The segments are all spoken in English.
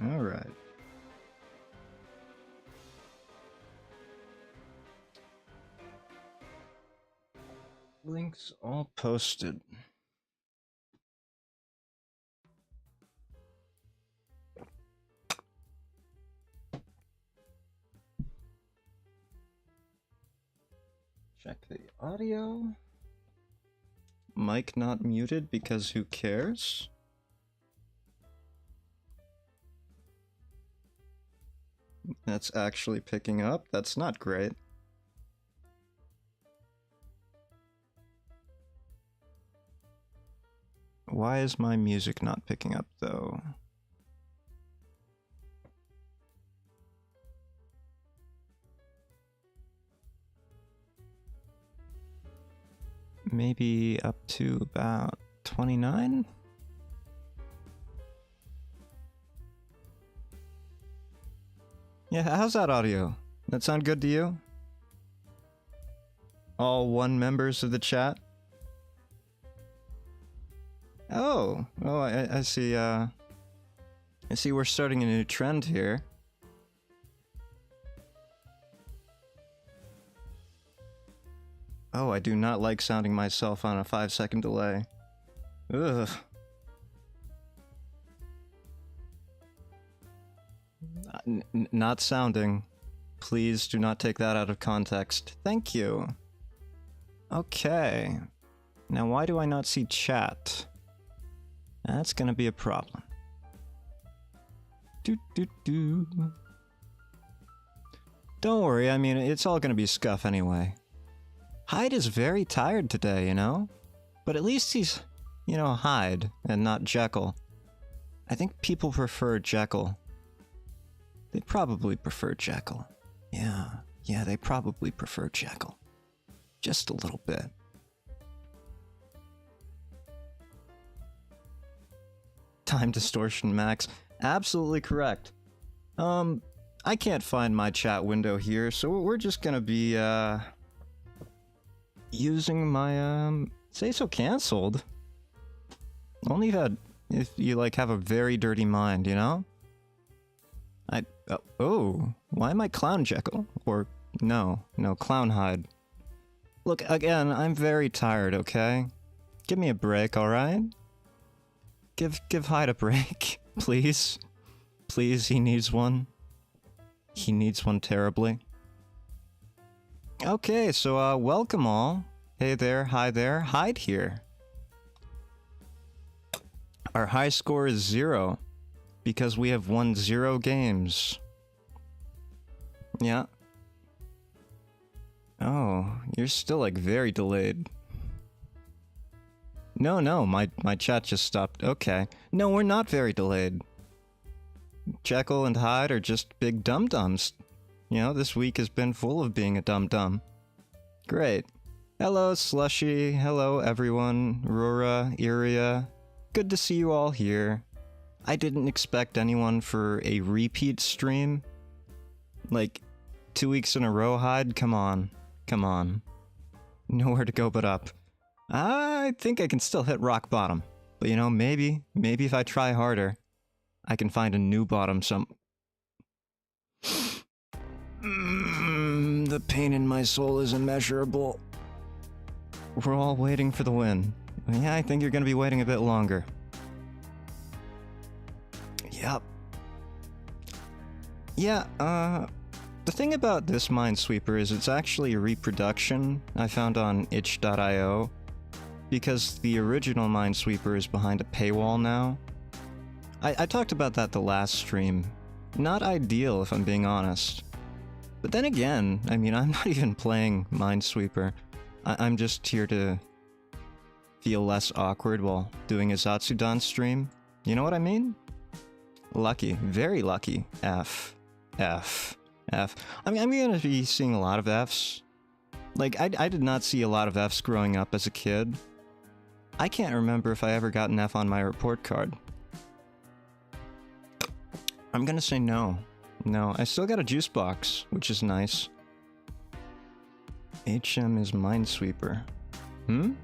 Alright, alright. Links all posted. Check the audio. Mic not muted because who cares? That's actually picking up. That's not great. Why is my music not picking up though? Maybe up to about 29? Yeah, how's that audio? That sound good to you? All one members of the chat? Oh, I see, I see we're starting a new trend here. Oh, I do not like sounding myself on a 5-second delay. Ugh. Not sounding. Please do not take that out of context. Thank you. Okay. Now why do I not see chat? That's gonna be a problem. Don't worry, I mean, it's all gonna be scuff anyway. Hyde is very tired today, you know? But at least he's, you know, Hyde and not Jekyll. I think people prefer Jekyll. They probably prefer Jekyll. Yeah, they probably prefer Jekyll. Just a little bit. Time distortion max. Absolutely correct. I can't find my chat window here, so we're just gonna be, using my, say so cancelled. Only if you, like, have a very dirty mind, you know? Oh, why am I Clown Jekyll? Or, no, Clown Hyde. Look, again, I'm very tired, okay? Give me a break, alright? Give Hyde a break, please. Please, he needs one. He needs one terribly. Okay, so, welcome all. Hey there, hi there, Hyde here. Our high score is 0, because we have won 0 games. Yeah. Oh, you're still, like, very delayed. No, my chat just stopped. Okay. No, we're not very delayed. Jekyll and Hyde are just big dum-dums. You know, this week has been full of being a dum-dum. Great. Hello, Slushy. Hello, everyone. Rora, Iria. Good to see you all here. I didn't expect anyone for a repeat stream. Like, 2 weeks in a row, Hyde? Come on. Come on. Nowhere to go but up. I think I can still hit rock bottom. But you know, maybe if I try harder, I can find a new bottom the pain in my soul is immeasurable. We're all waiting for the win. Yeah, I think you're gonna be waiting a bit longer. Yep. Yeah, the thing about this minesweeper is it's actually a reproduction I found on itch.io, because the original minesweeper is behind a paywall now. I talked about that the last stream. Not ideal, if I'm being honest. But then again, I mean, I'm not even playing minesweeper. I'm just here to feel less awkward while doing a zatsudan stream. You know what I mean? Lucky. Very lucky. F. I mean, I'm gonna be seeing a lot of Fs. Like, I did not see a lot of Fs growing up as a kid. I can't remember if I ever got an F on my report card. I'm gonna say no. No, I still got a juice box, which is nice. HM is minesweeper. Is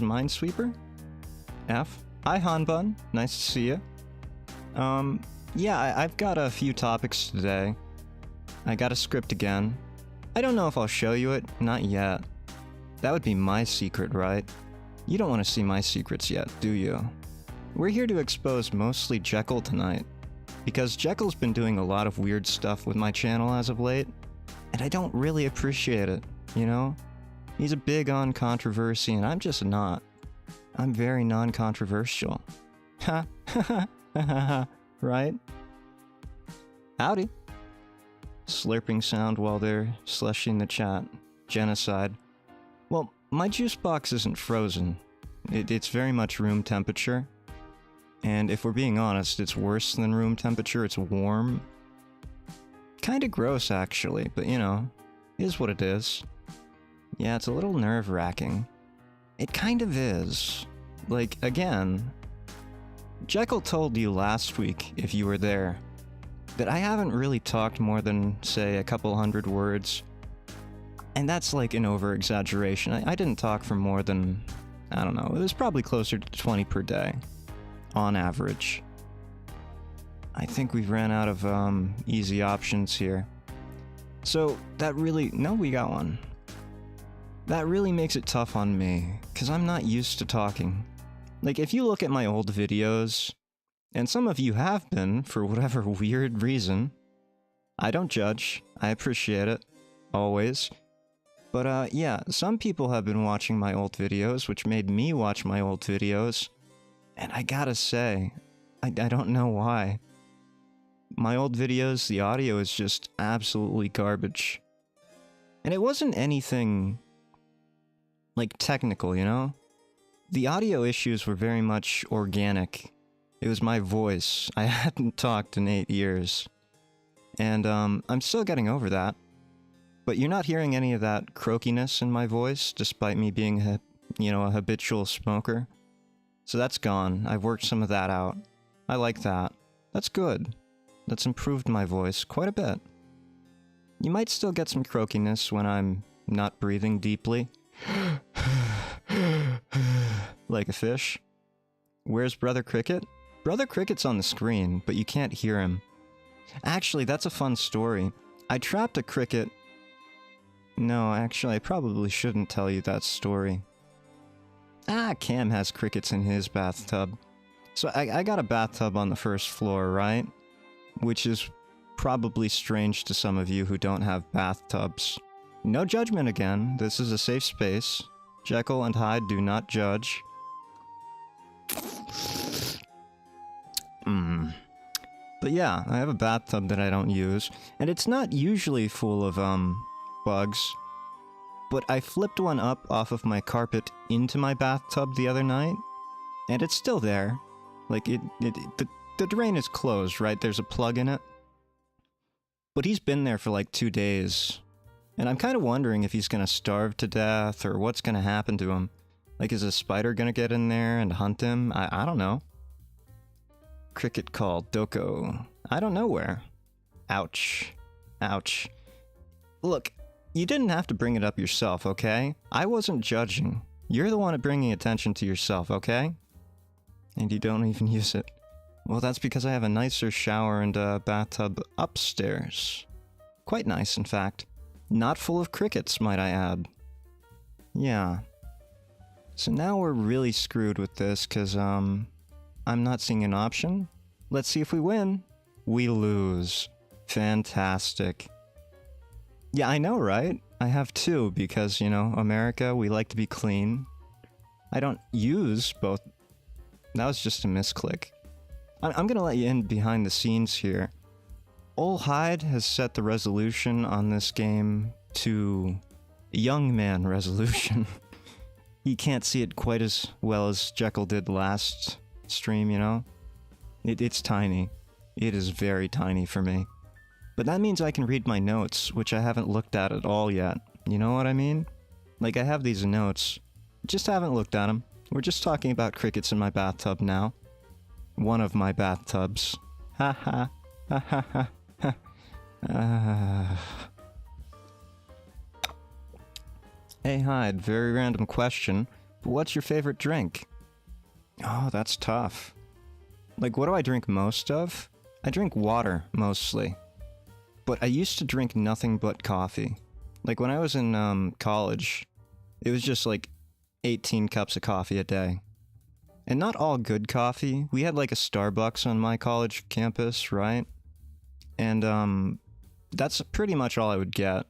minesweeper? F? Hi, Hanbun. Nice to see you. Yeah, I've got a few topics today. I got a script again. I don't know if I'll show you it. Not yet. That would be my secret, right? You don't want to see my secrets yet, do you? We're here to expose mostly Jekyll tonight, because Jekyll's been doing a lot of weird stuff with my channel as of late, and I don't really appreciate it, you know? He's a big on controversy, and I'm just not. I'm very non-controversial. Ha ha ha ha ha, right? Howdy. Slurping sound while they're slushing the chat. Genocide. Well, my juice box isn't frozen. It's very much room temperature. And if we're being honest, it's worse than room temperature, it's warm. Kinda gross, actually, but you know, is what it is. Yeah, it's a little nerve-wracking. It kind of is. Like, again, Jekyll told you last week, if you were there, that I haven't really talked more than, say, a couple hundred words. And that's like an over-exaggeration. I didn't talk for more than, I don't know, it was probably closer to 20 per day. On average. I think we've ran out of, easy options here. So, that really... No, we got one. That really makes it tough on me, because I'm not used to talking. Like, if you look at my old videos, and some of you have been, for whatever weird reason, I don't judge, I appreciate it, always. But, yeah, some people have been watching my old videos, which made me watch my old videos, and I gotta say, I don't know why. My old videos, the audio is just absolutely garbage. And it wasn't anything, like, technical, you know? The audio issues were very much organic. It was my voice. I hadn't talked in 8 years. And, I'm still getting over that. But you're not hearing any of that croakiness in my voice, despite me being, a habitual smoker. So that's gone. I've worked some of that out. I like that. That's good. That's improved my voice quite a bit. You might still get some croakiness when I'm not breathing deeply. Like a fish. Where's Brother Cricket? Brother Cricket's on the screen, but you can't hear him. Actually, that's a fun story. I trapped a cricket... No, actually, I probably shouldn't tell you that story. Ah, Cam has crickets in his bathtub. So I got a bathtub on the first floor, right? Which is probably strange to some of you who don't have bathtubs. No judgment again, this is a safe space. Jekyll and Hyde do not judge. But yeah, I have a bathtub that I don't use, and it's not usually full of, bugs. But I flipped one up off of my carpet into my bathtub the other night, and it's still there. Like, the drain is closed, right? There's a plug in it. But he's been there for like 2 days. And I'm kind of wondering if he's gonna starve to death, or what's gonna happen to him. Like, is a spider gonna get in there and hunt him? I don't know. Cricket called Doko. I don't know where. Ouch. Ouch. Look, you didn't have to bring it up yourself, okay? I wasn't judging. You're the one bringing attention to yourself, okay? And you don't even use it. Well, that's because I have a nicer shower and a bathtub upstairs. Quite nice, in fact. Not full of crickets, might I add. Yeah. So now we're really screwed with this, because, I'm not seeing an option. Let's see if we win. We lose. Fantastic. Yeah, I know, right? I have 2, because, you know, America, we like to be clean. I don't use both. That was just a misclick. I'm gonna let you in behind the scenes here. Ol' Hyde has set the resolution on this game to young man resolution. He can't see it quite as well as Jekyll did last stream, you know? It's tiny. It is very tiny for me. But that means I can read my notes, which I haven't looked at all yet. You know what I mean? Like, I have these notes. Just haven't looked at them. We're just talking about crickets in my bathtub now. One of my bathtubs. Ha ha. Ha ha ha. Hey Hyde, very random question, but what's your favorite drink? Oh, that's tough. Like, what do I drink most of? I drink water, mostly. But I used to drink nothing but coffee. Like, when I was in, college, it was just, like, 18 cups of coffee a day. And not all good coffee. We had, like, a Starbucks on my college campus, right? And, that's pretty much all I would get.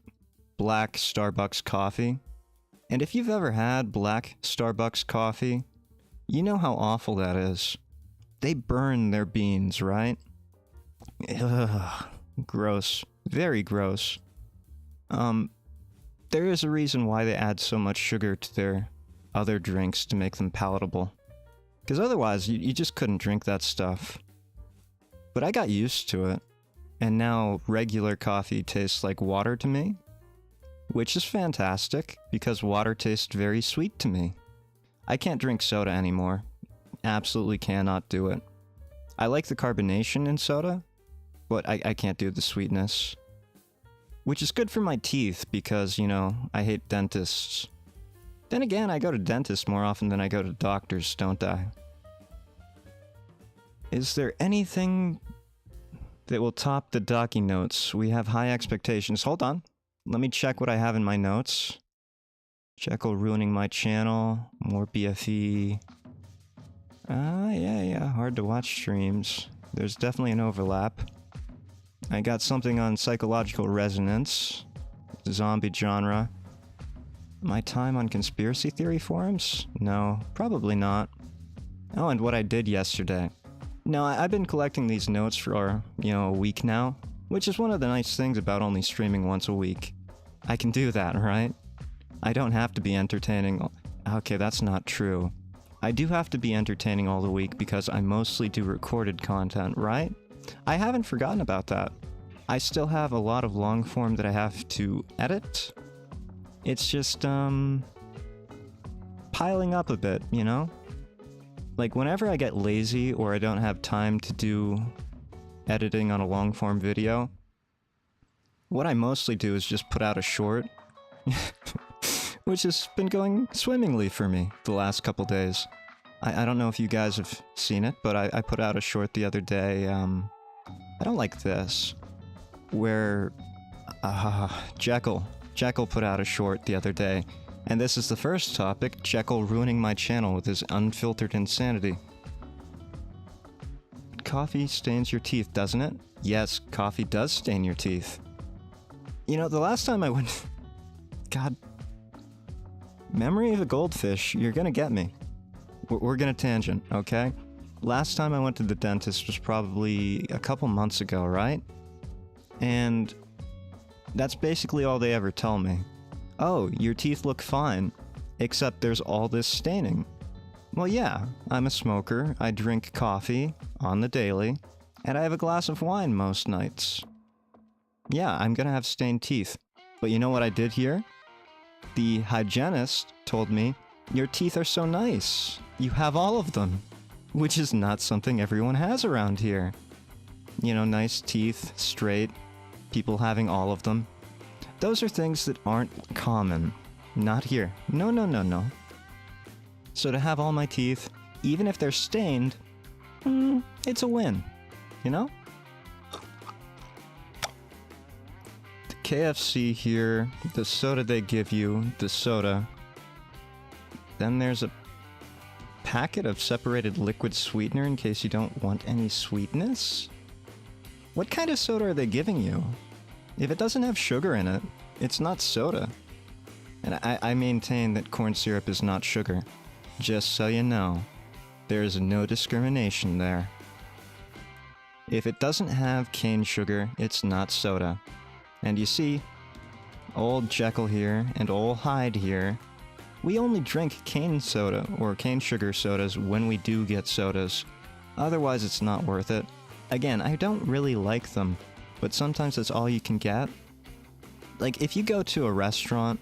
Black Starbucks coffee. And if you've ever had black Starbucks coffee, you know how awful that is. They burn their beans, right? Ugh. Gross. Very gross. There is a reason why they add so much sugar to their other drinks to make them palatable. Because otherwise, you just couldn't drink that stuff. But I got used to it. And now regular coffee tastes like water to me. Which is fantastic, because water tastes very sweet to me. I can't drink soda anymore. Absolutely cannot do it. I like the carbonation in soda, but I can't do the sweetness. Which is good for my teeth because, you know, I hate dentists. Then again, I go to dentists more often than I go to doctors, don't I? Is there anything that will top the Docky notes? We have high expectations. Hold on. Let me check what I have in my notes. Jekyll ruining my channel. More BFE. Yeah. Hard to watch streams. There's definitely an overlap. I got something on psychological resonance. Zombie genre. My time on conspiracy theory forums? No, probably not. Oh, and what I did yesterday. No, I've been collecting these notes for, a week now. Which is one of the nice things about only streaming once a week. I can do that, right? I don't have to be entertaining. Okay, that's not true. I do have to be entertaining all the week because I mostly do recorded content, right? I haven't forgotten about that. I still have a lot of long form that I have to edit. It's just, piling up a bit, you know? Like, whenever I get lazy or I don't have time to do editing on a long form video, what I mostly do is just put out a short, which has been going swimmingly for me the last couple days. I don't know if you guys have seen it, but I put out a short the other day, I don't like this, where, Jekyll put out a short the other day, and this is the first topic, Jekyll ruining my channel with his unfiltered insanity. Coffee stains your teeth, doesn't it? Yes, coffee does stain your teeth. You know, the last time I went... God... Memory of a goldfish, you're gonna get me. We're gonna tangent, okay? Last time I went to the dentist was probably a couple months ago, right? And that's basically all they ever tell me. Oh, your teeth look fine, except there's all this staining. Well, yeah, I'm a smoker, I drink coffee on the daily, and I have a glass of wine most nights. Yeah, I'm gonna have stained teeth. But you know what I did here? The hygienist told me, your teeth are so nice. You have all of them. Which is not something everyone has around here. You know, nice teeth, straight, people having all of them. Those are things that aren't common. Not here. No. So to have all my teeth, even if they're stained, it's a win. You know? The KFC here, the soda they give you, the soda. Then there's a packet of separated liquid sweetener in case you don't want any sweetness? What kind of soda are they giving you? If it doesn't have sugar in it, it's not soda. And I maintain that corn syrup is not sugar. Just so you know, there is no discrimination there. If it doesn't have cane sugar, it's not soda. And you see, old Jekyll here and old Hyde here, we only drink cane soda or cane sugar sodas when we do get sodas. Otherwise, it's not worth it. Again, I don't really like them, but sometimes that's all you can get. Like, if you go to a restaurant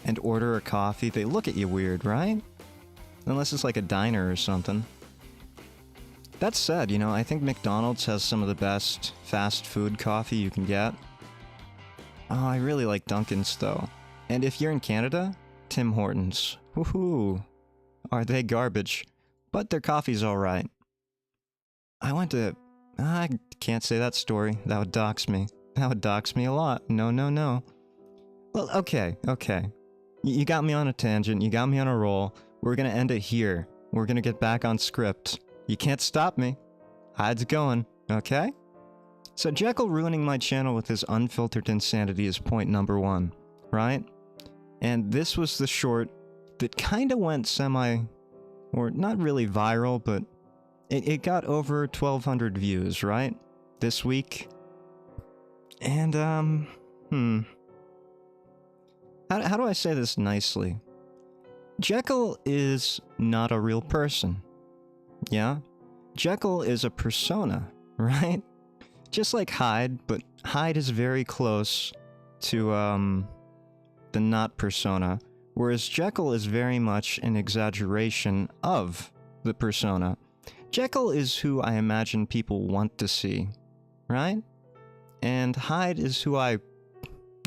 and order a coffee, they look at you weird, right? Unless it's like a diner or something. That said, you know, I think McDonald's has some of the best fast food coffee you can get. Oh, I really like Dunkin's though. And if you're in Canada, Tim Hortons. Woohoo! Are they garbage? but their coffee's alright. I can't say that story. That would dox me. That would dox me a lot. No, no, no. Well, okay. You got me on a tangent. You got me on a roll. We're gonna end it here. We're gonna get back on script. You can't stop me. Hyde's going, okay? So Jekyll ruining my channel with his unfiltered insanity is point number 1, right? And this was the short that kinda went or not really viral, but it got over 1,200 views, right? This week. And, How do I say this nicely? Jekyll is not a real person. Yeah? Jekyll is a persona, right? Just like Hyde, but Hyde is very close to, the not persona, whereas Jekyll is very much an exaggeration of the persona. Jekyll is who I imagine people want to see, right? And Hyde is who I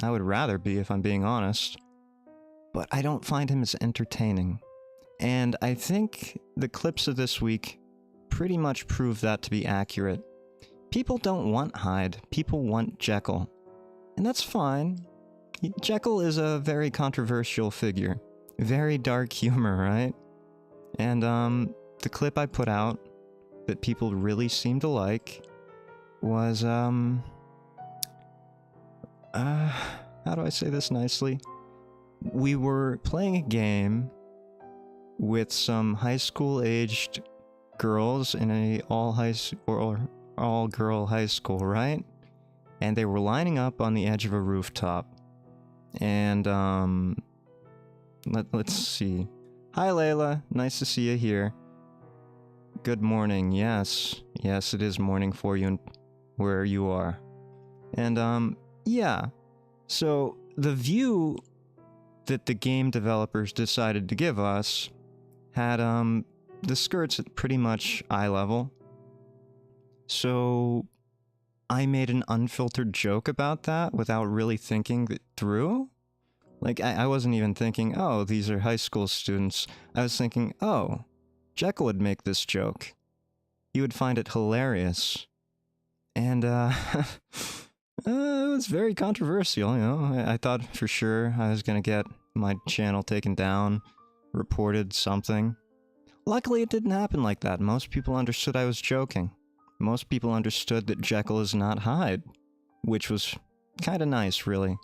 would rather be, if I'm being honest. But I don't find him as entertaining. And I think the clips of this week pretty much prove that to be accurate. People don't want Hyde, people want Jekyll. And that's fine. Jekyll is a very controversial figure. Very dark humor, right? And the clip I put out that people really seem to like was, how do I say this nicely? We were playing a game with some high school aged girls in a all girl high school, right? And they were lining up on the edge of a rooftop. And let's see. Hi Layla, nice to see you here. Good morning. Yes, it is morning for you and where you are. And yeah. So the view that the game developers decided to give us had the skirts at pretty much eye level. So I made an unfiltered joke about that without really thinking it through. Like, I wasn't even thinking, oh, these are high school students. I was thinking, oh, Jekyll would make this joke. He would find it hilarious. And, it was very controversial, you know. I thought for sure I was gonna get my channel taken down, reported something. Luckily, it didn't happen like that. Most people understood I was joking. Most people understood that Jekyll is not Hyde, which was kind of nice, really.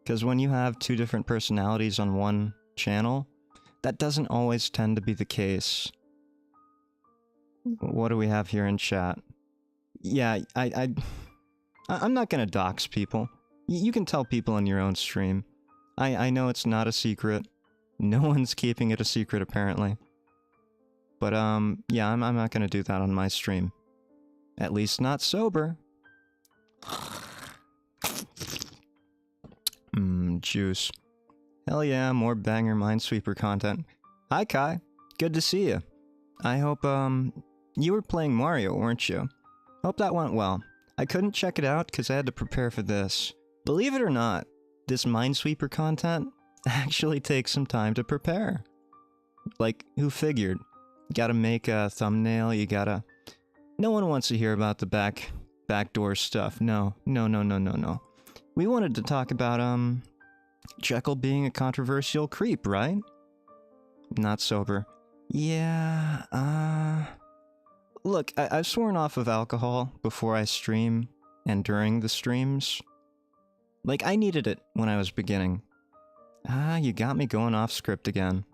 Because when you have two different personalities on one channel, that doesn't always tend to be the case. What do we have here in chat? Yeah, I'm not gonna dox people. You can tell people in your own stream. I know it's not a secret. No one's keeping it a secret, apparently. But, yeah, I'm not gonna do that on my stream. At least not sober. Juice. Hell yeah, more banger minesweeper content. Hi Kai, good to see you. I hope, you were playing Mario, weren't you? Hope that went well. I couldn't check it out because I had to prepare for this. Believe it or not, this minesweeper content actually takes some time to prepare. Like, who figured? You gotta make a thumbnail, you gotta... No one wants to hear about the backdoor stuff. No. We wanted to talk about, Jekyll being a controversial creep, right? Not sober. Yeah, Look, I've sworn off of alcohol before I stream and during the streams. Like, I needed it when I was beginning. You got me going off script again.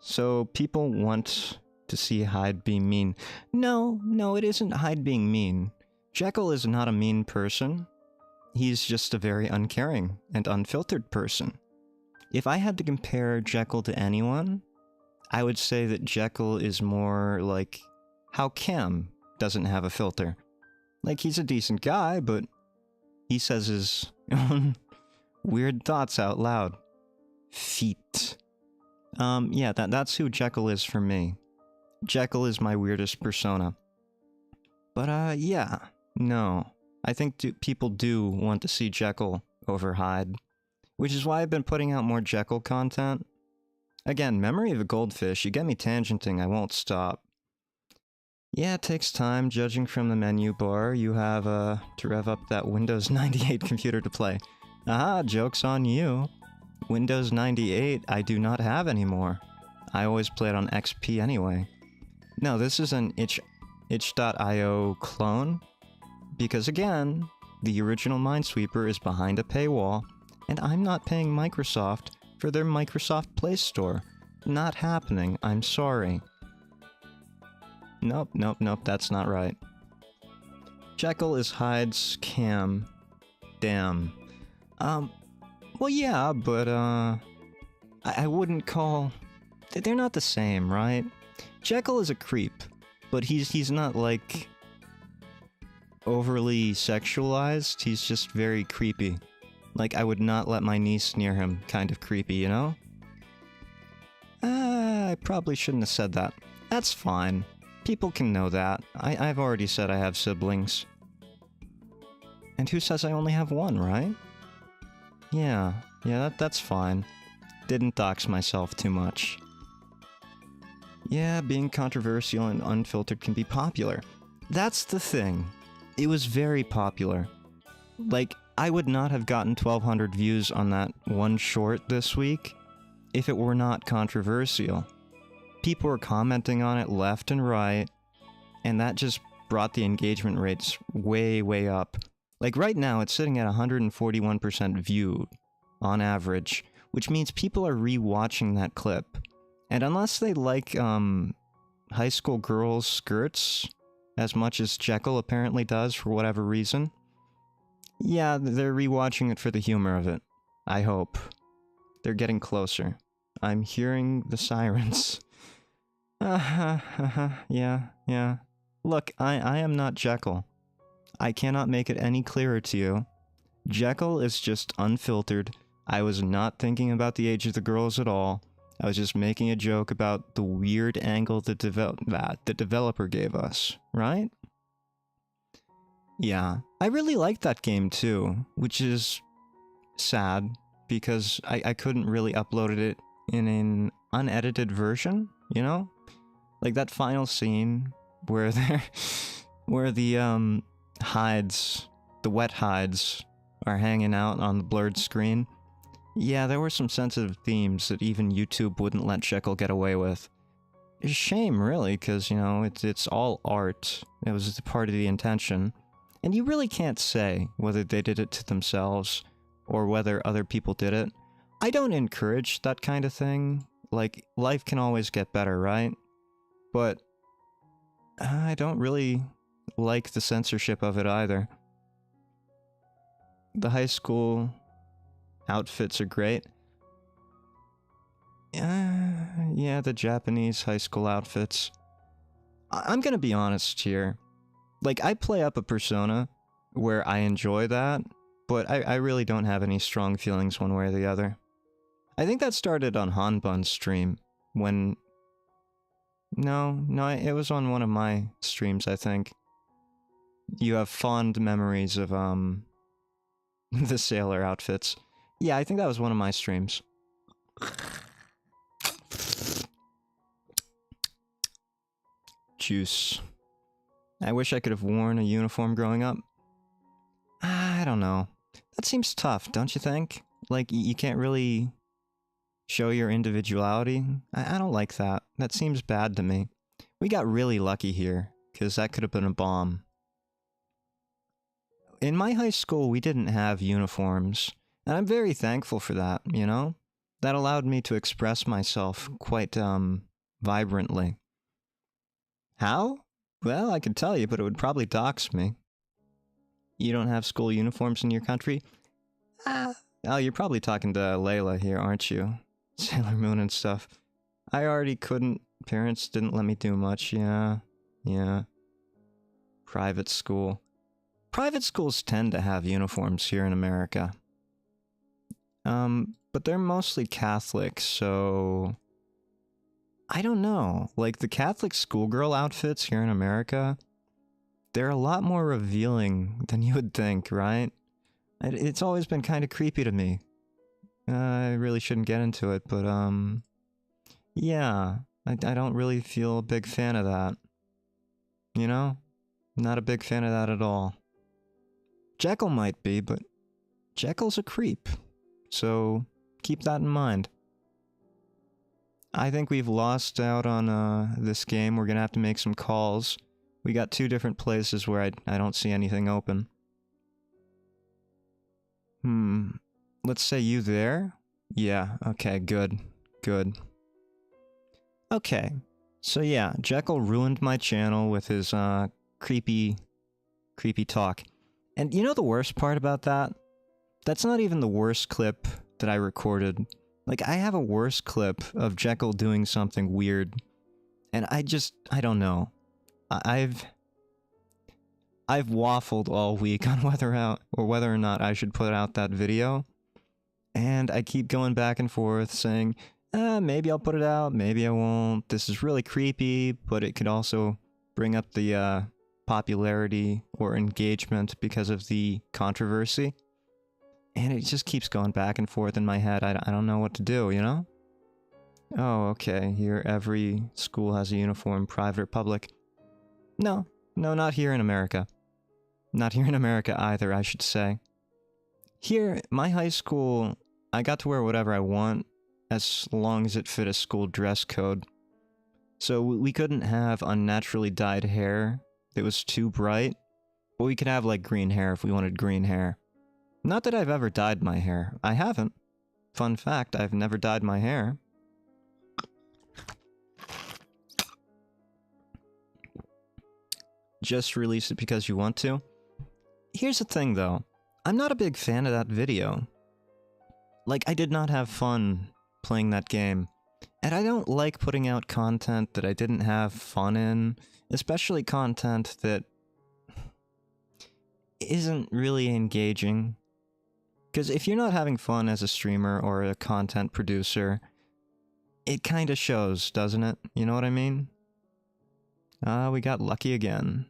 So, people want to see Hyde be mean. No, it isn't Hyde being mean. Jekyll is not a mean person. He's just a very uncaring and unfiltered person. If I had to compare Jekyll to anyone, I would say that Jekyll is more like how Cam doesn't have a filter. Like, he's a decent guy, but he says his own weird thoughts out loud. Feet. Yeah, that's who Jekyll is for me. Jekyll is my weirdest persona. But, yeah. No. I think people do want to see Jekyll over Hyde. Which is why I've been putting out more Jekyll content. Again, Memory of a Goldfish, you get me tangenting, I won't stop. Yeah, it takes time. Judging from the menu bar, you have to rev up that Windows 98 computer to play. Aha, joke's on you. Windows 98 I do not have anymore. I always play it on XP anyway. No, this is an itch.io clone, because again, the original Minesweeper is behind a paywall, and I'm not paying Microsoft for their Microsoft Play Store. Not happening, I'm sorry. Nope, nope, nope, that's not right. Jekyll is Hyde's cam. Damn. Well yeah, but I wouldn't call... They're not the same, right? Jekyll is a creep, but he's not, like, overly sexualized, he's just very creepy. Like, I would not let my niece near him, kind of creepy, you know? I probably shouldn't have said that. That's fine. People can know that. I've already said I have siblings. And who says I only have one, right? Yeah, that's fine. Didn't dox myself too much. Yeah, being controversial and unfiltered can be popular. That's the thing. It was very popular. Like, I would not have gotten 1,200 views on that one short this week if it were not controversial. People were commenting on it left and right, and that just brought the engagement rates way, way up. Like right now, it's sitting at 141% viewed on average, which means people are re-watching that clip. And unless they like high school girls' skirts as much as Jekyll apparently does for whatever reason, yeah, they're re-watching it for the humor of it. I hope. They're getting closer. I'm hearing the sirens. Yeah. Look, I am not Jekyll. I cannot make it any clearer to you. Jekyll is just unfiltered. I was not thinking about the age of the girls at all. I was just making a joke about the weird angle the developer gave us, right? Yeah, I really liked that game too, which is sad, because I couldn't really upload it in an unedited version, you know? Like that final scene where where the hides, the wet hides, are hanging out on the blurred screen. Yeah, there were some sensitive themes that even YouTube wouldn't let Jekyll get away with. It's a shame, really, because, you know, it's all art. It was part of the intention. And you really can't say whether they did it to themselves or whether other people did it. I don't encourage that kind of thing. Like, life can always get better, right? But I don't really like the censorship of it either. The high school outfits are great. Yeah, the Japanese high school outfits. I'm gonna be honest here. Like, I play up a persona where I enjoy that, but I really don't have any strong feelings one way or the other. I think that started on Hanbun's stream, when... No, it was on one of my streams, I think. You have fond memories of, the sailor outfits. Yeah, I think that was one of my streams. Juice. I wish I could have worn a uniform growing up. I don't know. That seems tough, don't you think? Like, you can't really show your individuality? I don't like that. That seems bad to me. We got really lucky here, because that could have been a bomb. In my high school, we didn't have uniforms, and I'm very thankful for that, you know? That allowed me to express myself quite, vibrantly. How? Well, I could tell you, but it would probably dox me. You don't have school uniforms in your country? Oh, you're probably talking to Layla here, aren't you? Sailor Moon and stuff. I already couldn't. Parents didn't let me do much, yeah. Private school. Private schools tend to have uniforms here in America. But they're mostly Catholic, so... I don't know. Like, the Catholic schoolgirl outfits here in America, they're a lot more revealing than you would think, right? It's always been kind of creepy to me. I really shouldn't get into it, but, yeah. I don't really feel a big fan of that. You know? Not a big fan of that at all. Jekyll might be, but Jekyll's a creep. So keep that in mind. I think we've lost out on this game. We're gonna have to make some calls. We got 2 different places where I don't see anything open. Let's say you there? Yeah, okay, good. Good. Okay, so yeah, Jekyll ruined my channel with his creepy talk. And you know the worst part about that? That's not even the worst clip that I recorded. Like, I have a worse clip of Jekyll doing something weird. And I don't know. I've waffled all week on whether or not I should put out that video. And I keep going back and forth saying, maybe I'll put it out, maybe I won't. This is really creepy, but it could also bring up the popularity or engagement because of the controversy. And it just keeps going back and forth in my head. I don't know what to do, you know? Oh, okay, here every school has a uniform, private or public. No, not here in America. Not here in America either, I should say. Here, my high school, I got to wear whatever I want, as long as it fit a school dress code. So we couldn't have unnaturally dyed hair that was too bright, but we could have, like, green hair if we wanted green hair. Not that I've ever dyed my hair. I haven't. Fun fact, I've never dyed my hair. Just release it because you want to. Here's the thing, though. I'm not a big fan of that video. Like, I did not have fun playing that game. And I don't like putting out content that I didn't have fun in, especially content that isn't really engaging. Because if you're not having fun as a streamer or a content producer, it kinda shows, doesn't it? You know what I mean? We got lucky again.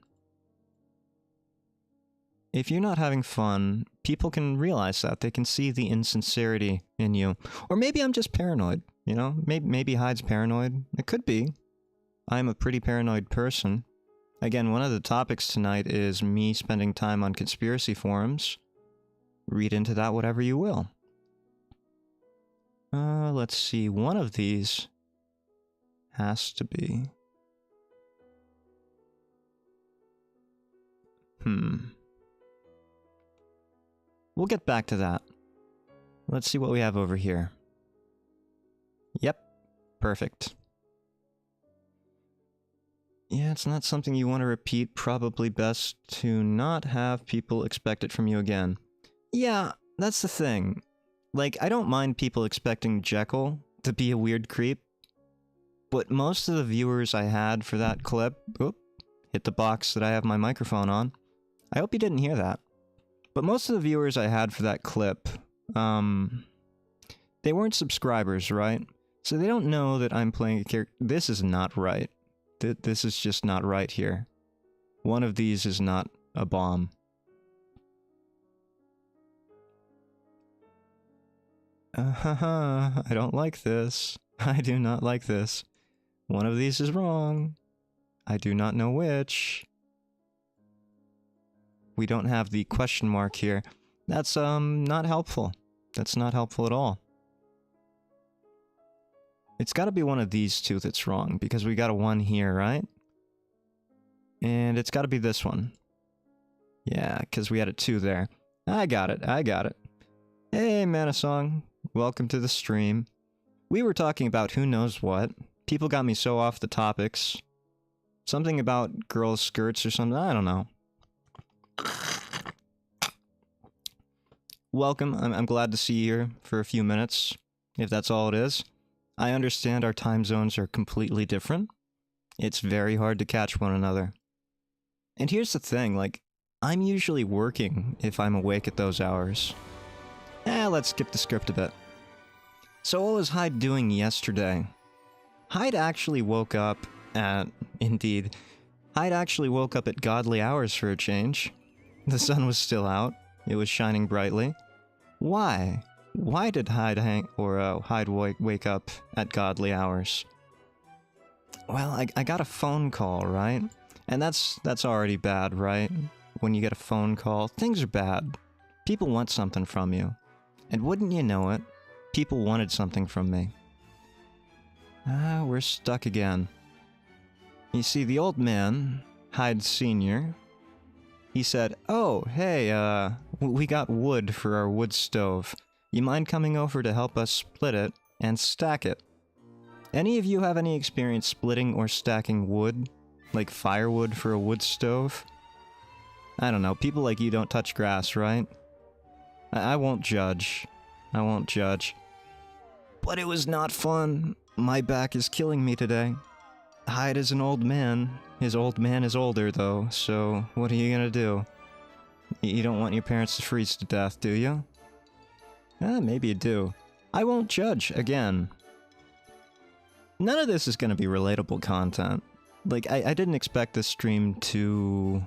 If you're not having fun, people can realize that. They can see the insincerity in you. Or maybe I'm just paranoid, you know? Maybe Hyde's paranoid. It could be. I'm a pretty paranoid person. Again, one of the topics tonight is me spending time on conspiracy forums. Read into that whatever you will. Let's see. One of these has to be... We'll get back to that. Let's see what we have over here. Yep. Perfect. Yeah, it's not something you want to repeat. Probably best to not have people expect it from you again. Yeah, that's the thing. Like, I don't mind people expecting Jekyll to be a weird creep, but most of the viewers I had for that clip... Oop, hit the box that I have my microphone on. I hope you didn't hear that. But most of the viewers I had for that clip, they weren't subscribers, right? So they don't know that I'm playing a character. This is not right. This is just not right here. One of these is not a bomb. I don't like this. I do not like this. One of these is wrong. I do not know which. We don't have the question mark here. That's, not helpful. That's not helpful at all. It's gotta be one of these two that's wrong, because we got a 1 here, right? And it's gotta be this one. Yeah, because we had a 2 there. I got it, I got it. Hey, Manasong. Welcome to the stream. We were talking about who knows what. People got me so off the topics. Something about girls' skirts or something, I don't know. Welcome, I'm glad to see you here for a few minutes, if that's all it is. I understand our time zones are completely different. It's very hard to catch one another. And here's the thing, like, I'm usually working if I'm awake at those hours. Let's skip the script a bit. So what was Hyde doing yesterday? Hyde actually woke up at... Indeed. Hyde actually woke up at godly hours for a change. The sun was still out. It was shining brightly. Why? Why did Hyde wake up at godly hours? Well, I got a phone call, right? And that's already bad, right? When you get a phone call, things are bad. People want something from you. And wouldn't you know it, people wanted something from me. Ah, we're stuck again. You see, the old man, Hyde Sr., he said, "Oh, hey, we got wood for our wood stove. You mind coming over to help us split it and stack it?" Any of you have any experience splitting or stacking wood? Like firewood for a wood stove? I don't know, people like you don't touch grass, right? I won't judge. I won't judge. But it was not fun. My back is killing me today. Hyde is an old man. His old man is older, though, so what are you gonna do? You don't want your parents to freeze to death, do you? Maybe you do. I won't judge, again. None of this is gonna be relatable content. Like, I didn't expect this stream to...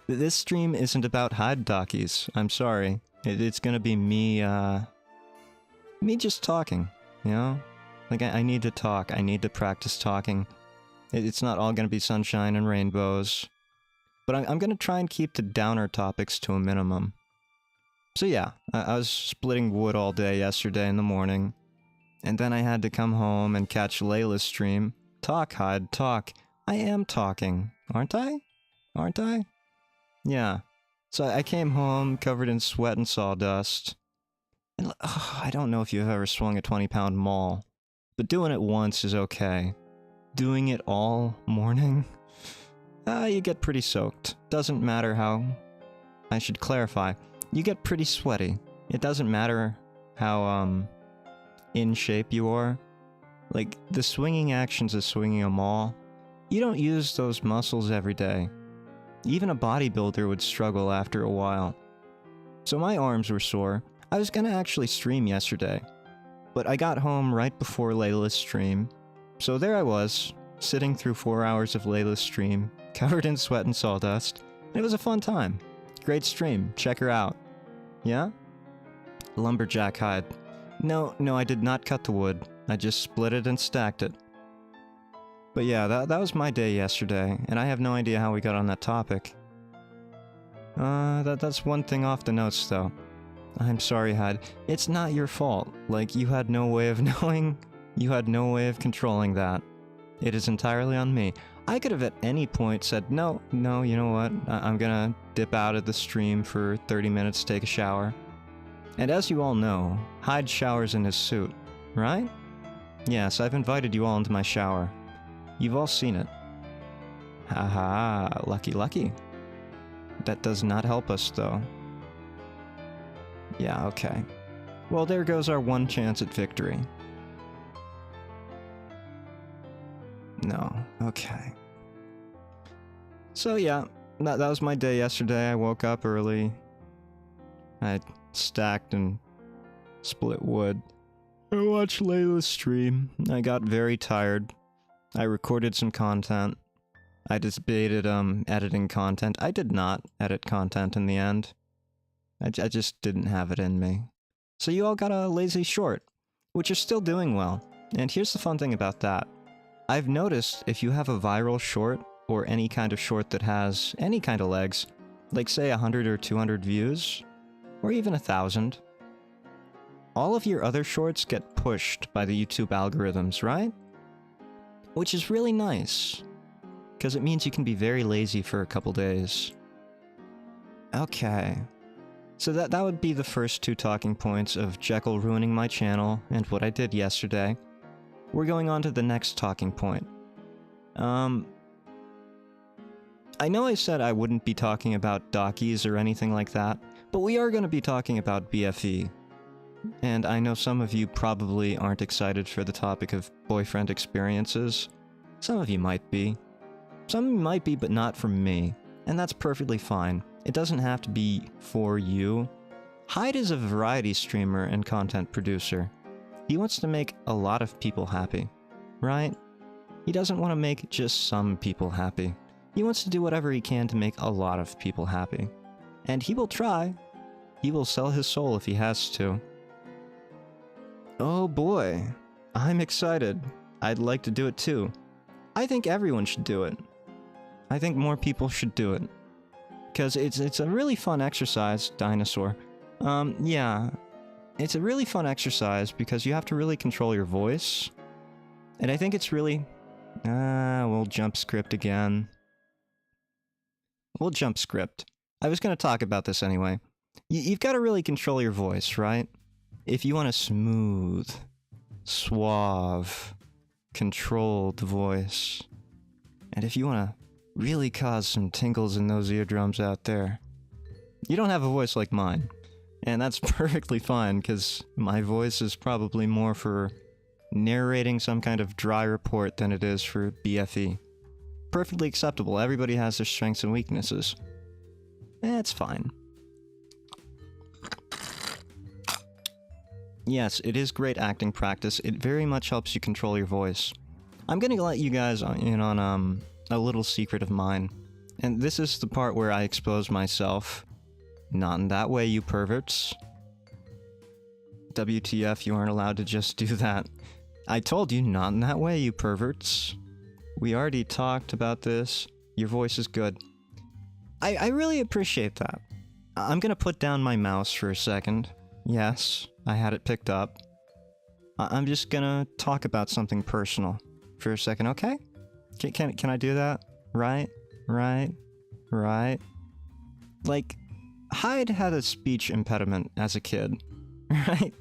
This stream isn't about Hyde dockies. I'm sorry. It's gonna be me, me just talking, you know? Like, I need to talk. I need to practice talking. It's not all gonna be sunshine and rainbows. But I'm gonna try and keep the downer topics to a minimum. So yeah, I was splitting wood all day yesterday in the morning. And then I had to come home and catch Layla's stream. Talk, Hyde, talk. I am talking, aren't I? Aren't I? Yeah. So I came home covered in sweat and sawdust. And I don't know if you've ever swung a 20-pound maul, but doing it once is okay. Doing it all morning? You get pretty soaked. Doesn't matter how... I should clarify. You get pretty sweaty. It doesn't matter how, in shape you are. Like, the swinging actions of swinging a maul, you don't use those muscles every day. Even a bodybuilder would struggle after a while. So my arms were sore. I was gonna actually stream yesterday, but I got home right before Layla's stream. So there I was, sitting through 4 hours of Layla's stream, covered in sweat and sawdust. And it was a fun time. Great stream. Check her out. Yeah? Lumberjack Hyde. No, I did not cut the wood. I just split it and stacked it. But yeah, that was my day yesterday, and I have no idea how we got on that topic. That's one thing off the notes, though. I'm sorry, Hyde. It's not your fault. Like, you had no way of knowing. You had no way of controlling that. It is entirely on me. I could have at any point said, no, you know what? I'm gonna dip out of the stream for 30 minutes to take a shower. And as you all know, Hyde showers in his suit, right? Yes, I've invited you all into my shower. You've all seen it. Haha, lucky. That does not help us, though. Yeah, okay. Well, there goes our one chance at victory. No, okay. So yeah, that was my day yesterday. I woke up early. I stacked and split wood. I watched Layla's stream. I got very tired. I recorded some content. I debated editing content. I did not edit content in the end. I just didn't have it in me. So you all got a lazy short, which is still doing well. And here's the fun thing about that. I've noticed if you have a viral short, or any kind of short that has any kind of legs, like say 100 or 200 views, or even 1,000, all of your other shorts get pushed by the YouTube algorithms, right? Which is really nice, because it means you can be very lazy for a couple days. Okay. So that would be the first two talking points of Jekyll ruining my channel and what I did yesterday. We're going on to the next talking point. I know I said I wouldn't be talking about dockies or anything like that, but we are going to be talking about BFE. And I know some of you probably aren't excited for the topic of boyfriend experiences. Some of you might be. Some of you might be, but not from me. And that's perfectly fine. It doesn't have to be for you. Hyde is a variety streamer and content producer. He wants to make a lot of people happy, right? He doesn't want to make just some people happy. He wants to do whatever he can to make a lot of people happy. And he will try. He will sell his soul if he has to. Oh boy, I'm excited. I'd like to do it too. I think everyone should do it. I think more people should do it. Because it's a really fun exercise, dinosaur. Yeah. It's a really fun exercise because you have to really control your voice. And I think it's really... we'll jump script again. We'll jump script. I was going to talk about this anyway. You've got to really control your voice, right? If you want a smooth, suave, controlled voice, and if you want to really cause some tingles in those eardrums out there, you don't have a voice like mine. And that's perfectly fine, because my voice is probably more for narrating some kind of dry report than it is for BFE. Perfectly acceptable. Everybody has their strengths and weaknesses. It's fine. Yes, it is great acting practice. It very much helps you control your voice. I'm gonna let you guys in on a little secret of mine. And this is the part where I expose myself. Not in that way, you perverts. WTF, you aren't allowed to just do that. I told you, not in that way, you perverts. We already talked about this. Your voice is good. I really appreciate that. I'm gonna put down my mouse for a second. Yes, I had it picked up. I'm just gonna talk about something personal for a second, okay? Can I do that? Right? Like, Hyde had a speech impediment as a kid, right?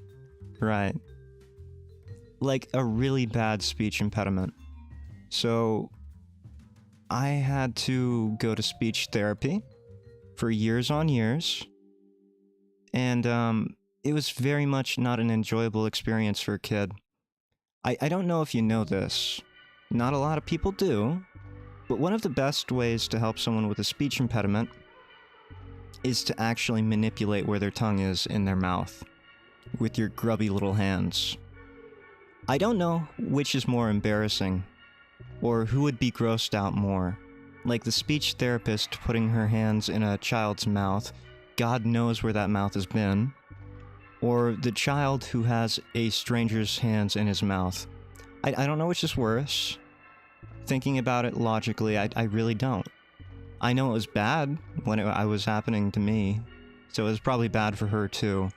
Right. Like, a really bad speech impediment. So, I had to go to speech therapy for years on years, and, it was very much not an enjoyable experience for a kid. I don't know if you know this. Not a lot of people do, but one of the best ways to help someone with a speech impediment is to actually manipulate where their tongue is in their mouth with your grubby little hands. I don't know which is more embarrassing, or who would be grossed out more. Like the speech therapist putting her hands in a child's mouth, God knows where that mouth has been, or the child who has a stranger's hands in his mouth. I don't know which is worse. Thinking about it logically, I really don't. I know it was bad when it was happening to me, so it was probably bad for her too.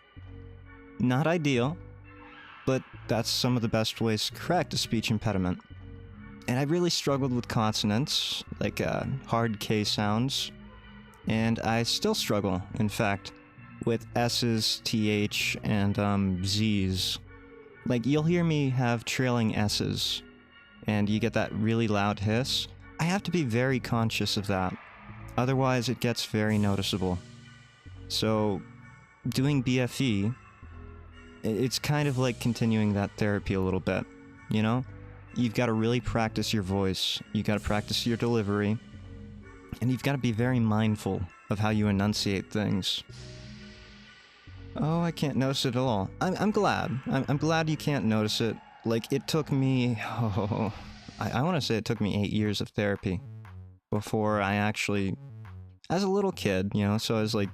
Not ideal, but that's some of the best ways to correct a speech impediment. And I really struggled with consonants, like hard K sounds, and I still struggle, in fact, with S's, TH, and Z's. Like, you'll hear me have trailing S's, and you get that really loud hiss. I have to be very conscious of that, otherwise it gets very noticeable. So, doing BFE, it's kind of like continuing that therapy a little bit, you know? You've got to really practice your voice, you've got to practice your delivery, and you've got to be very mindful of how you enunciate things. Oh, I can't notice it at all. I'm glad. I'm glad you can't notice it. Like, it took me... Oh, I want to say it took me 8 years of therapy before I actually... As a little kid, you know, so I was like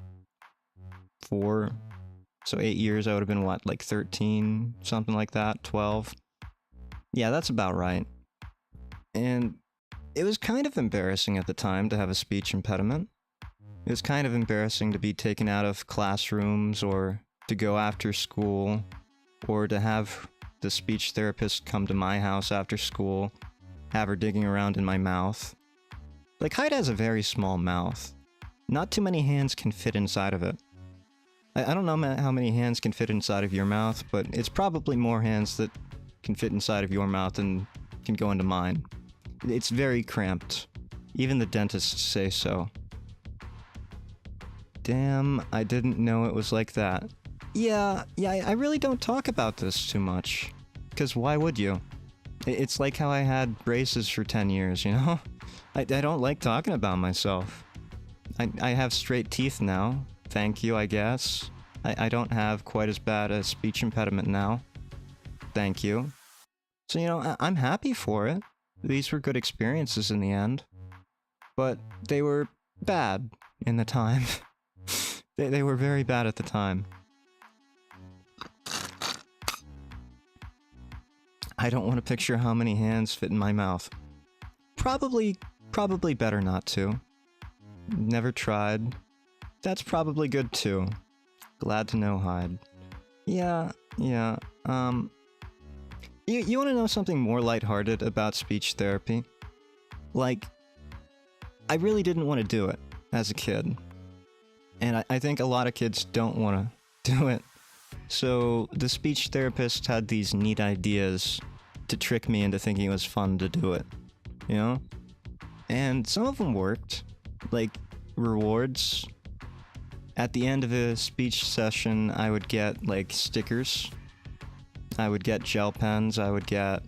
4... So 8 years, I would have been, what, like 13? Something like that? 12? Yeah, that's about right. And it was kind of embarrassing at the time to have a speech impediment. It was kind of embarrassing to be taken out of classrooms, or to go after school, or to have the speech therapist come to my house after school, have her digging around in my mouth. Like, Hyde has a very small mouth. Not too many hands can fit inside of it. I don't know how many hands can fit inside of your mouth, but it's probably more hands that can fit inside of your mouth than can go into mine. It's very cramped. Even the dentists say so. Damn, I didn't know it was like that. Yeah, I really don't talk about this too much. Because why would you? It's like how I had braces for 10 years, you know? I don't like talking about myself. I have straight teeth now. Thank you, I guess. I don't have quite as bad a speech impediment now. Thank you. So, you know, I'm happy for it. These were good experiences in the end. But they were bad in the time. They were very bad at the time. I don't want to picture how many hands fit in my mouth. Probably Probably better not to. Never tried. That's probably good too. Glad to know, Hyde. Yeah. You want to know something more lighthearted about speech therapy? Like, I really didn't want to do it as a kid. And I think a lot of kids don't want to do it. So the speech therapist had these neat ideas to trick me into thinking it was fun to do it. You know? And some of them worked. Like, rewards. At the end of a speech session, I would get, like, stickers. I would get gel pens. I would get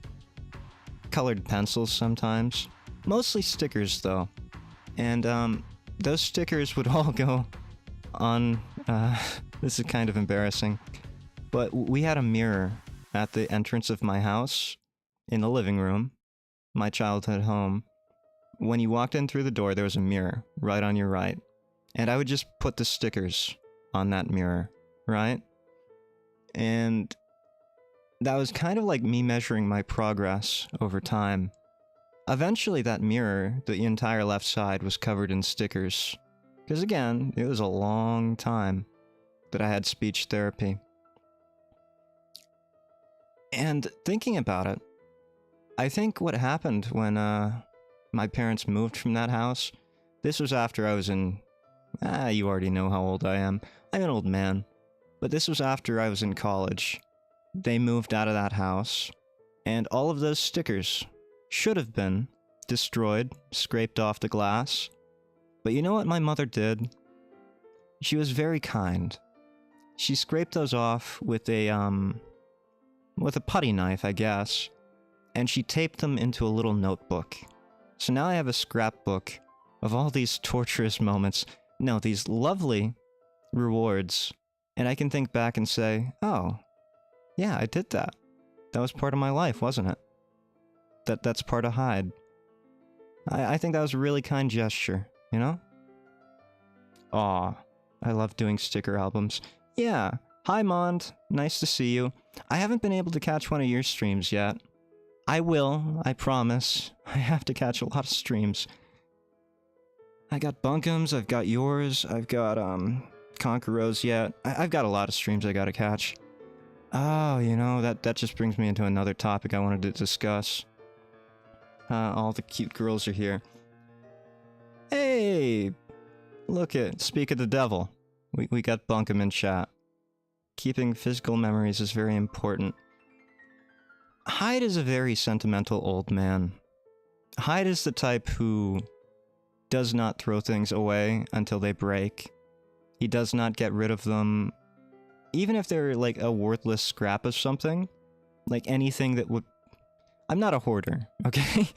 colored pencils sometimes. Mostly stickers, though. And, those stickers would all go on, this is kind of embarrassing, but we had a mirror at the entrance of my house, in the living room, my childhood home. When you walked in through the door, there was a mirror right on your right. And I would just put the stickers on that mirror, right? And that was kind of like me measuring my progress over time. Eventually that mirror, the entire left side, was covered in stickers. Because again, it was a long time that I had speech therapy. And thinking about it, I think what happened when my parents moved from that house, this was after I was in... you already know how old I am. I'm an old man. But this was after I was in college. They moved out of that house, and all of those stickers should have been destroyed, scraped off the glass. But you know what my mother did? She was very kind. She scraped those off with a putty knife, I guess, and she taped them into a little notebook. So now I have a scrapbook of all these torturous moments, no, these lovely rewards, and I can think back and say, oh, yeah, I did that. That was part of my life, wasn't it? That's part of Hyde. I think that was a really kind gesture, you know? Aw, I love doing sticker albums. Yeah, hi Mond, nice to see you. I haven't been able to catch one of your streams yet. I will, I promise. I have to catch a lot of streams. I got Bunkum's, I've got yours, I've got, Conqueror's yet. I've got a lot of streams I gotta catch. Oh, you know, that just brings me into another topic I wanted to discuss. All the cute girls are here. Hey! Look it, speak of the devil. We got Bunkum in chat. Keeping physical memories is very important. Hyde is a very sentimental old man. Hyde is the type who does not throw things away until they break. He does not get rid of them, even if they're like a worthless scrap of something. Like anything that would... I'm not a hoarder, okay?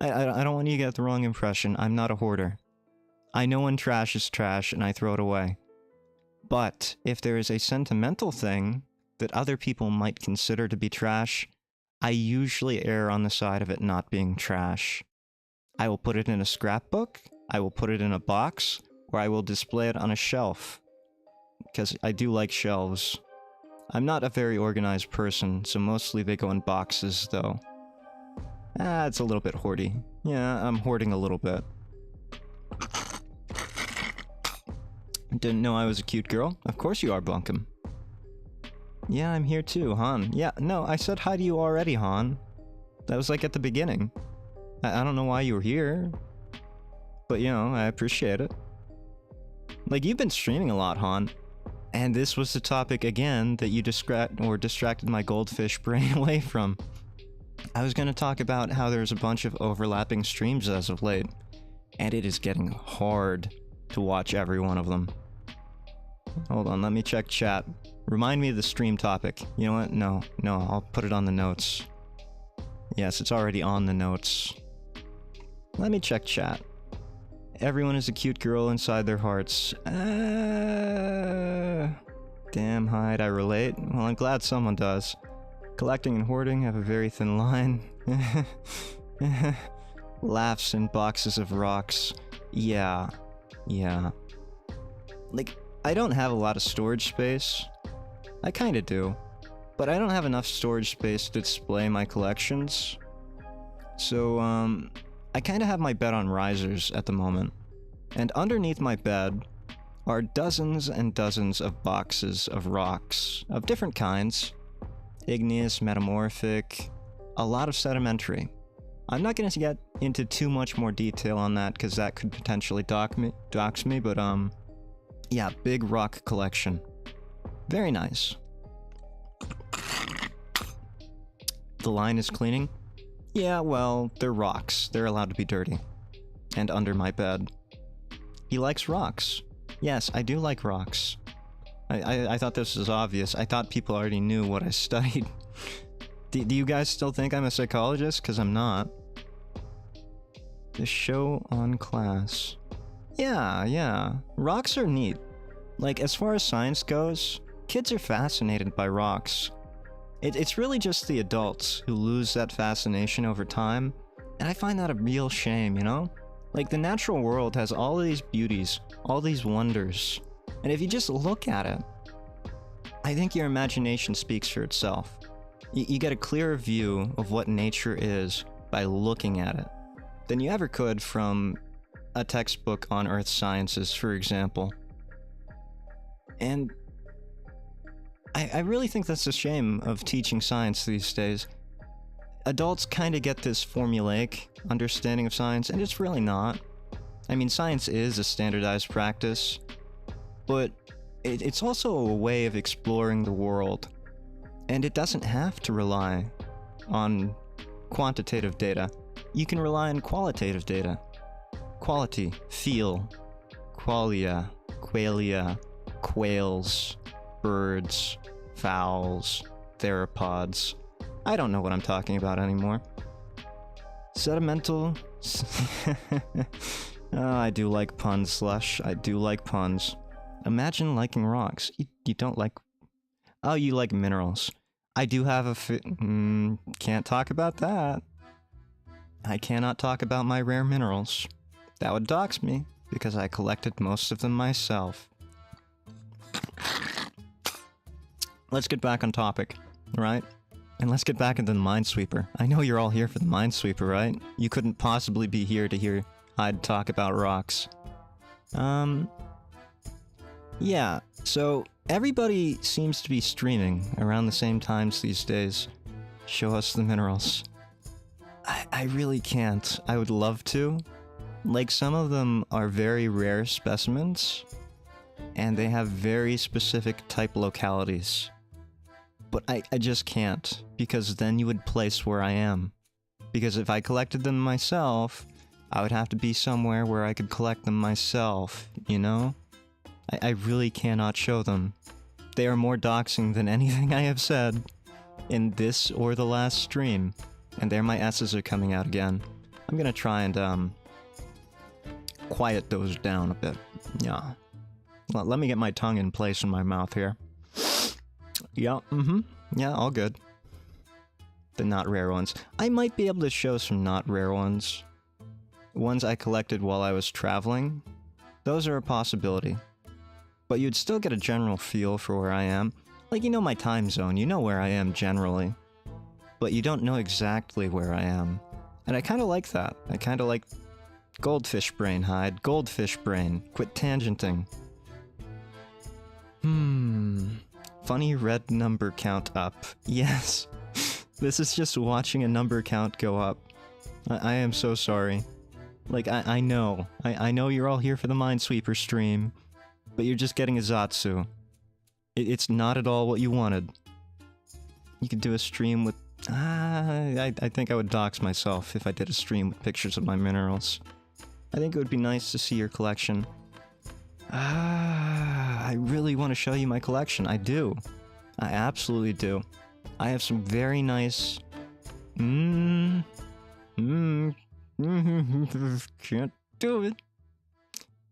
I don't want you to get the wrong impression. I'm not a hoarder. I know when trash is trash and I throw it away. But if there is a sentimental thing that other people might consider to be trash, I usually err on the side of it not being trash. I will put it in a scrapbook, I will put it in a box, or I will display it on a shelf. Because I do like shelves. I'm not a very organized person, so mostly they go in boxes, though. It's a little bit hoardy. Yeah, I'm hoarding a little bit. Didn't know I was a cute girl? Of course you are, Bunkum. Yeah, I'm here too, Han. Yeah, no, I said hi to you already, Han. That was like at the beginning. I don't know why you were here. But, you know, I appreciate it. Like, you've been streaming a lot, Han. And this was the topic, again, that you distracted my goldfish brain away from. I was gonna talk about how there's a bunch of overlapping streams as of late. And it is getting hard to watch every one of them. Hold on, let me check chat. Remind me of the stream topic. You know what? No, I'll put it on the notes. Yes, it's already on the notes. Let me check chat. Everyone is a cute girl inside their hearts. Damn, Hyde, I relate. Well, I'm glad someone does. Collecting and hoarding have a very thin line. Laughs in boxes of rocks. Yeah. Like, I don't have a lot of storage space. I kinda do. But I don't have enough storage space to display my collections. So, I kind of have my bed on risers at the moment, and underneath my bed are dozens and dozens of boxes of rocks of different kinds. Igneous, metamorphic, a lot of sedimentary. I'm not going to get into too much more detail on that because that could potentially dox me, but yeah, big rock collection. Very nice. The line is cleaning? Yeah, well, they're rocks. They're allowed to be dirty. And under my bed. He likes rocks. Yes, I do like rocks. I thought this was obvious. I thought people already knew what I studied. Do you guys still think I'm a psychologist? Because I'm not. The show on class. Yeah. Rocks are neat. Like, as far as science goes, kids are fascinated by rocks. It's really just the adults who lose that fascination over time, and I find that a real shame, you know? Like, the natural world has all of these beauties, all these wonders, and if you just look at it, I think your imagination speaks for itself. You get a clearer view of what nature is by looking at it than you ever could from a textbook on earth sciences, for example. And I really think that's a shame of teaching science these days. Adults kind of get this formulaic understanding of science, and it's really not. I mean, science is a standardized practice, but it's also a way of exploring the world, and it doesn't have to rely on quantitative data. You can rely on qualitative data. Quality, feel, qualia, quails, birds, fowls, theropods. I don't know what I'm talking about anymore. Sedimental. Oh, I do like puns, Slush. I do like puns. Imagine liking rocks. You don't like... Oh, you like minerals. I do have a can't talk about that. I cannot talk about my rare minerals. That would dox me, because I collected most of them myself. Let's get back on topic, right? And let's get back into the minesweeper. I know you're all here for the minesweeper, right? You couldn't possibly be here to hear Hyde talk about rocks. Yeah, so everybody seems to be streaming around the same times these days. Show us the minerals. I really can't. I would love to. Like, some of them are very rare specimens, and they have very specific type localities. But I just can't, because then you would place where I am. Because if I collected them myself, I would have to be somewhere where I could collect them myself, you know? I really cannot show them. They are more doxing than anything I have said in this or the last stream. And there my S's are coming out again. I'm gonna try and, quiet those down a bit. Yeah. Well, let me get my tongue in place in my mouth here. Yeah, yeah, all good. The not rare ones. I might be able to show some not rare ones. Ones I collected while I was traveling. Those are a possibility. But you'd still get a general feel for where I am. Like, you know my time zone, you know where I am generally. But you don't know exactly where I am. And I kinda like that. I kinda like... Goldfish brain, Hyde. Goldfish brain. Quit tangenting. Funny red number count up. Yes. This is just watching a number count go up. I am so sorry. Like, I know. I know you're all here for the Minesweeper stream, but you're just getting a Zatsu. It's not at all what you wanted. You could do a stream with... I think I would dox myself if I did a stream with pictures of my minerals. I think it would be nice to see your collection. I really want to show you my collection. I do. I absolutely do. I have some very nice... Can't do it.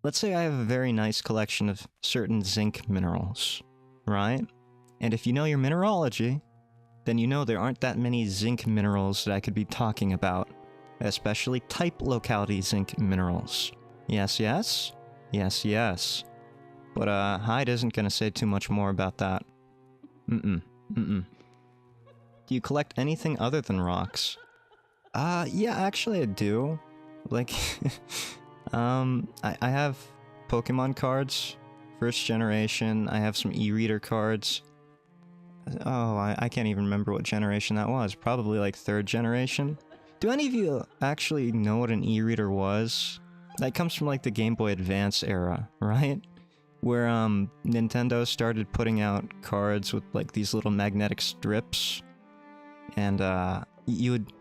Let's say I have a very nice collection of certain zinc minerals, right? And if you know your mineralogy, then you know there aren't that many zinc minerals that I could be talking about, especially type locality zinc minerals. Yes, yes? Yes, yes. But, Hyde isn't gonna say too much more about that. Do you collect anything other than rocks? Yeah, actually I do. Like, I have Pokemon cards, first generation. I have some e-reader cards. Oh, I can't even remember what generation that was. Probably like 3rd generation. Do any of you actually know what an e-reader was? That comes from like the Game Boy Advance era, right? Where Nintendo started putting out cards with like these little magnetic strips, and you would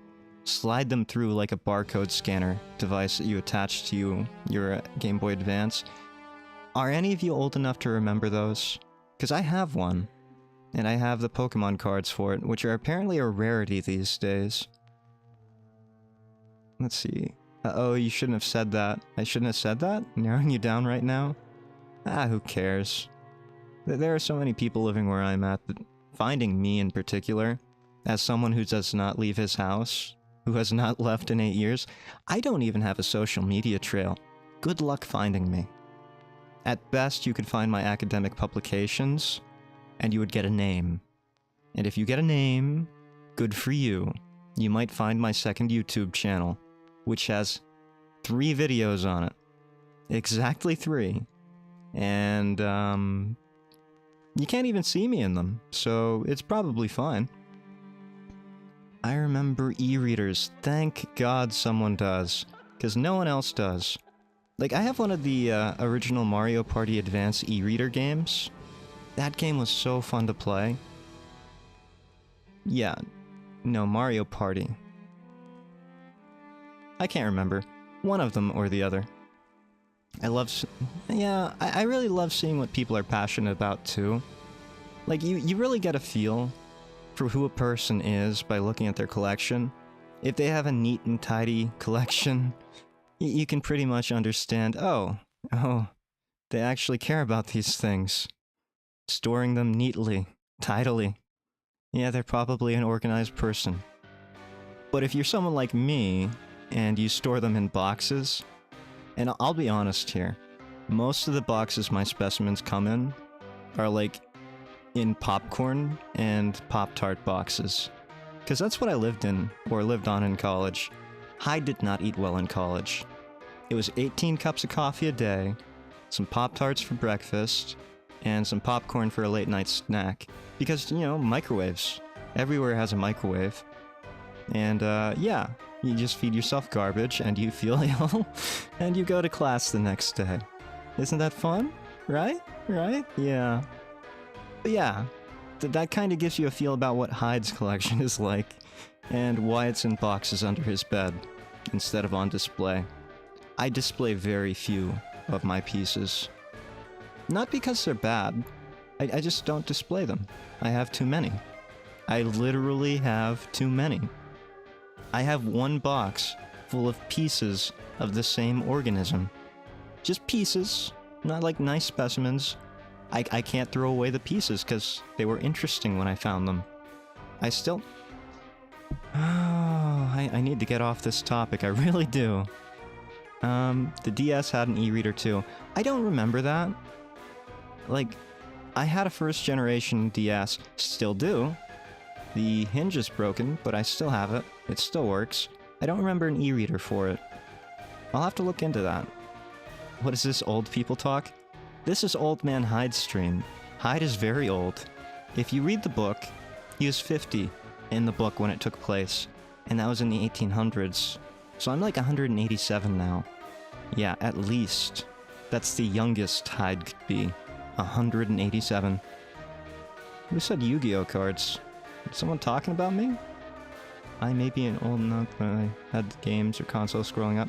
slide them through like a barcode scanner device that you attach to your Game Boy Advance. Are any of you old enough to remember those? Because I have one, and I have the Pokemon cards for it, which are apparently a rarity these days. Let's see. Uh-oh, you shouldn't have said that. I shouldn't have said that? Narrowing you down right now? Ah, who cares? There are so many people living where I'm at that finding me in particular, as someone who does not leave his house, who has not left in 8 years, I don't even have a social media trail. Good luck finding me. At best, you could find my academic publications, and you would get a name. And if you get a name, good for you. You might find my second YouTube channel, which has 3 videos on it. Exactly 3. And, you can't even see me in them, so it's probably fine. I remember e-readers. Thank God someone does, because no one else does. Like, I have one of the original Mario Party Advance e-reader games. That game was so fun to play. Yeah, no, Mario Party. I can't remember. One of them or the other. I really love seeing what people are passionate about, too. Like, you really get a feel for who a person is by looking at their collection. If they have a neat and tidy collection, you can pretty much understand, oh, they actually care about these things. Storing them neatly, tidily. Yeah, they're probably an organized person. But if you're someone like me, and you store them in boxes, and I'll be honest here, most of the boxes my specimens come in are like in popcorn and Pop-Tart boxes. Because that's what I lived on in college. Hyde did not eat well in college. It was 18 cups of coffee a day, some Pop-Tarts for breakfast, and some popcorn for a late night snack. Because, you know, microwaves. Everywhere has a microwave. And, yeah, you just feed yourself garbage and you feel ill, and you go to class the next day. Isn't that fun? Right? Right? Yeah. But yeah, that kind of gives you a feel about what Hyde's collection is like, and why it's in boxes under his bed, instead of on display. I display very few of my pieces. Not because they're bad, I just don't display them. I have too many. I literally have too many. I have one box full of pieces of the same organism. Just pieces, not like nice specimens. I can't throw away the pieces because they were interesting when I found them. I still... Oh, I need to get off this topic, I really do. The DS had an e-reader too. I don't remember that. Like, I had a first generation DS, still do. The hinge is broken, but I still have it. It still works. I don't remember an e-reader for it. I'll have to look into that. What is this, old people talk? This is Old Man Hyde's stream. Hyde is very old. If you read the book, he was 50 in the book when it took place, and that was in the 1800s. So I'm like 187 now. Yeah, at least. That's the youngest Hyde could be. 187. Who said Yu-Gi-Oh cards? Is someone talking about me? I may be an old enough when I had games or consoles growing up.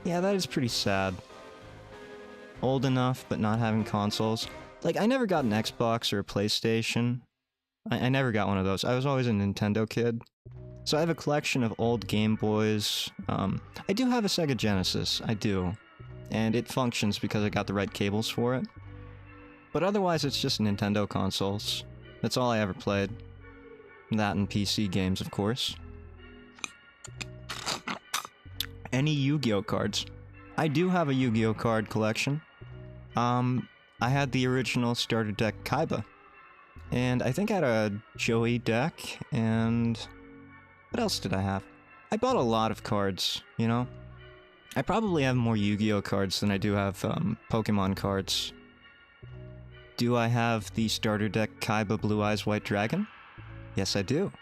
Yeah, that is pretty sad. Old enough, but not having consoles. Like, I never got an Xbox or a PlayStation. I never got one of those. I was always a Nintendo kid. So I have a collection of old Game Boys. I do have a Sega Genesis. I do. And it functions because I got the right cables for it. But otherwise, it's just Nintendo consoles. That's all I ever played. That and PC games, of course. Any Yu-Gi-Oh cards? I do have a Yu-Gi-Oh card collection. I had the original starter deck Kaiba. And I think I had a Joey deck, and... what else did I have? I bought a lot of cards, you know? I probably have more Yu-Gi-Oh cards than I do have Pokemon cards. Do I have the starter deck Kaiba Blue Eyes White Dragon? Yes, I do.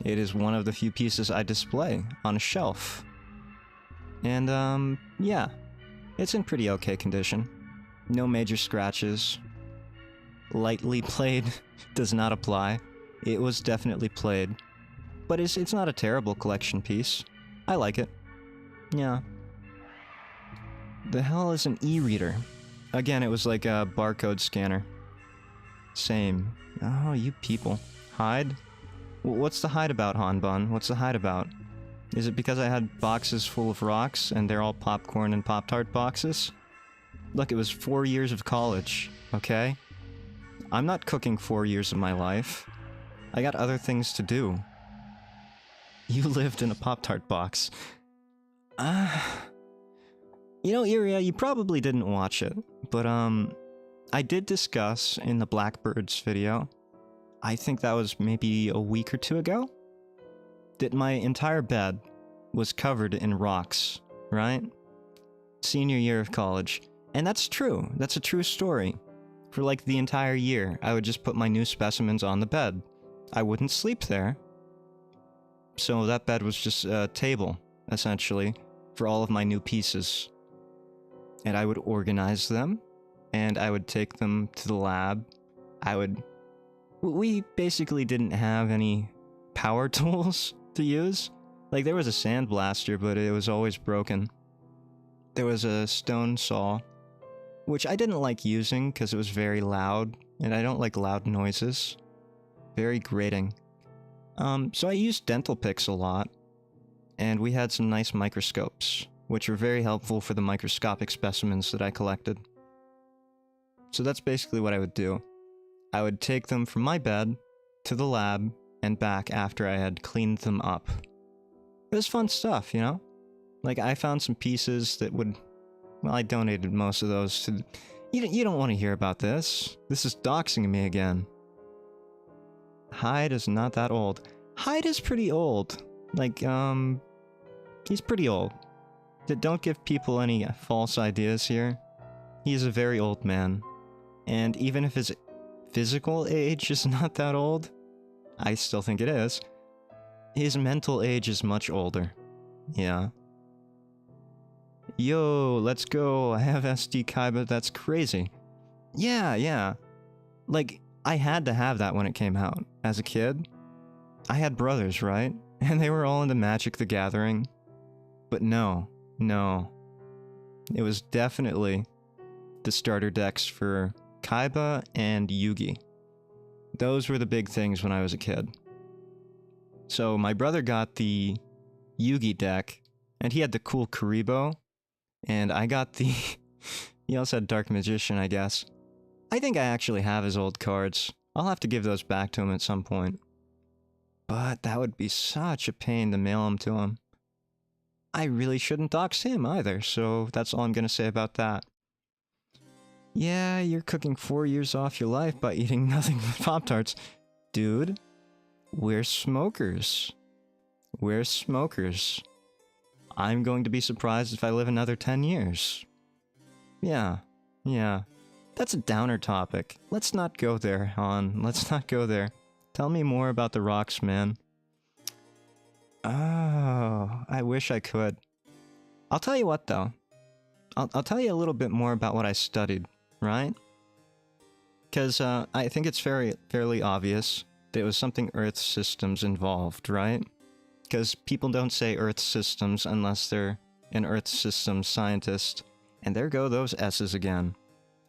It is one of the few pieces I display on a shelf. And, yeah. It's in pretty okay condition. No major scratches. Lightly played does not apply. It was definitely played. But it's not a terrible collection piece. I like it. Yeah. The hell is an e-reader? Again, it was like a barcode scanner. Same. Oh, you people. Hyde? What's the Hyde about, Hanbun? What's the Hyde about? Is it because I had boxes full of rocks and they're all popcorn and Pop-Tart boxes? Look, it was 4 years of college, okay? I'm not cooking 4 years of my life. I got other things to do. You lived in a Pop-Tart box. You know, Iria, you probably didn't watch it, but, I did discuss in the Blackbirds video, I think that was maybe a week or two ago, that my entire bed was covered in rocks, right? Senior year of college. And that's true. That's a true story. For like the entire year, I would just put my new specimens on the bed. I wouldn't sleep there. So that bed was just a table, essentially, for all of my new pieces. And I would organize them, and I would take them to the lab. We basically didn't have any power tools to use. Like, there was a sandblaster, but it was always broken. There was a stone saw, which I didn't like using because it was very loud, and I don't like loud noises. Very grating. So I used dental picks a lot, and we had some nice microscopes, which were very helpful for the microscopic specimens that I collected. So that's basically what I would do. I would take them from my bed to the lab and back after I had cleaned them up. It was fun stuff, you know? Like, I found some pieces that would... Well, I donated most of those to... You don't want to hear about this. This is doxing me again. Hyde is not that old. Hyde is pretty old. Like, he's pretty old. Don't give people any false ideas here. He's a very old man. And even if his physical age is not that old, I still think it is, his mental age is much older. Yeah. Yo, let's go. I have SD Kaiba. That's crazy. Yeah. Like, I had to have that when it came out. As a kid, I had brothers, right? And they were all into Magic the Gathering. But no. It was definitely the starter decks for Kaiba and Yugi. Those were the big things when I was a kid. So my brother got the Yugi deck, and he had the cool Kuribo, and I got the... he also had Dark Magician, I guess. I think I actually have his old cards. I'll have to give those back to him at some point. But that would be such a pain to mail them to him. I really shouldn't dox him either, so that's all I'm gonna say about that. Yeah, you're cooking 4 years off your life by eating nothing but Pop-Tarts. Dude, we're smokers. We're smokers. I'm going to be surprised if I live another 10 years. Yeah. That's a downer topic. Let's not go there, Han. Let's not go there. Tell me more about the rocks, man. Oh, I wish I could. I'll tell you what, though. I'll tell you a little bit more about what I studied, right? Because I think it's fairly obvious that it was something Earth systems involved, right? Because people don't say Earth systems unless they're an Earth systems scientist. And there go those S's again.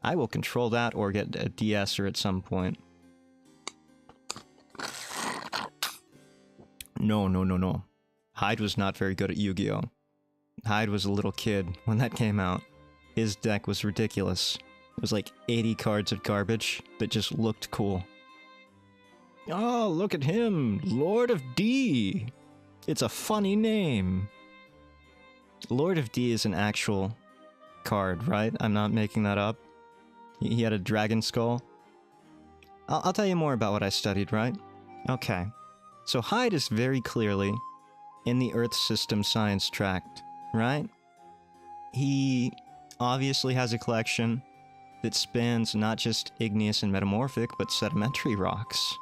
I will control that or get a de-esser at some point. No. Hyde was not very good at Yu-Gi-Oh! Hyde was a little kid when that came out. His deck was ridiculous. It was like 80 cards of garbage that just looked cool. Oh, look at him! Lord of D! It's a funny name! Lord of D is an actual card, right? I'm not making that up. He had a dragon skull. I'll tell you more about what I studied, right? Okay. So Hyde is very clearly in the Earth System Science tract, right? he obviously has a collection that spans not just igneous and metamorphic, but sedimentary rocks.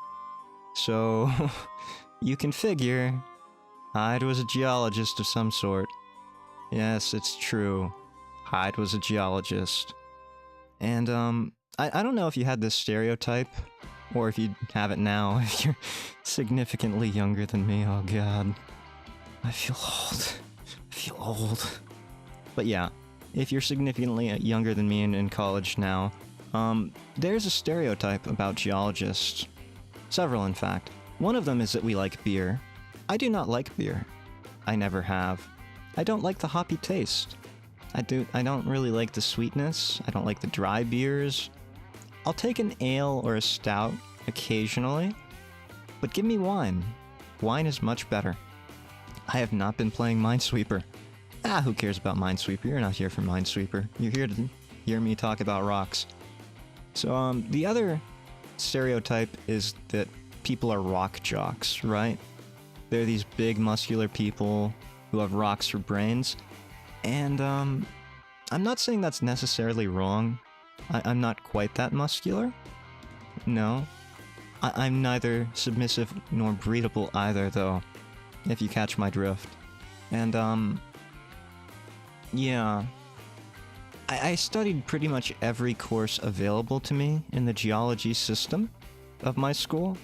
So, you can figure, Hyde was a geologist of some sort. Yes, it's true. Hyde was a geologist. And, I don't know if you had this stereotype, or if you have it now, if you're significantly younger than me. Oh god. I feel old. I feel old. But yeah, if you're significantly younger than me and in college now, there's a stereotype about geologists. Several, in fact. One of them is that we like beer. I do not like beer. I never have. I don't like the hoppy taste. I don't really like the sweetness. I don't like the dry beers. I'll take an ale or a stout occasionally, but give me wine. Wine is much better. I have not been playing Minesweeper. Who cares about Minesweeper? You're not here for Minesweeper. You're here to hear me talk about rocks. So, the other stereotype is that people are rock jocks, right? They're these big, muscular people who have rocks for brains. And, I'm not saying that's necessarily wrong. I'm not quite that muscular. No. I'm neither submissive nor breedable either, though, if you catch my drift. And, yeah. I studied pretty much every course available to me in the geology system of my school.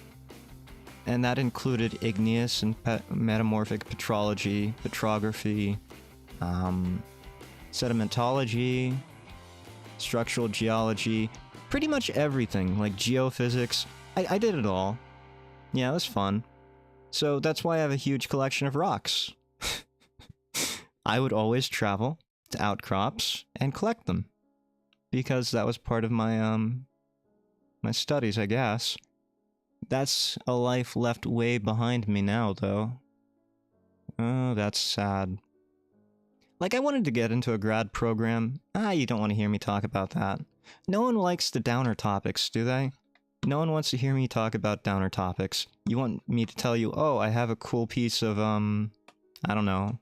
And that included igneous and metamorphic petrology, petrography, sedimentology, structural geology, pretty much everything, like geophysics. I did it all. Yeah, it was fun. So that's why I have a huge collection of rocks. I would always travel to outcrops and collect them, because that was part of my, my studies, I guess. That's a life left way behind me now, though. Oh, that's sad. Like, I wanted to get into a grad program. You don't want to hear me talk about that. No one likes the downer topics, do they? No one wants to hear me talk about downer topics. You want me to tell you, oh, I have a cool piece of, I don't know.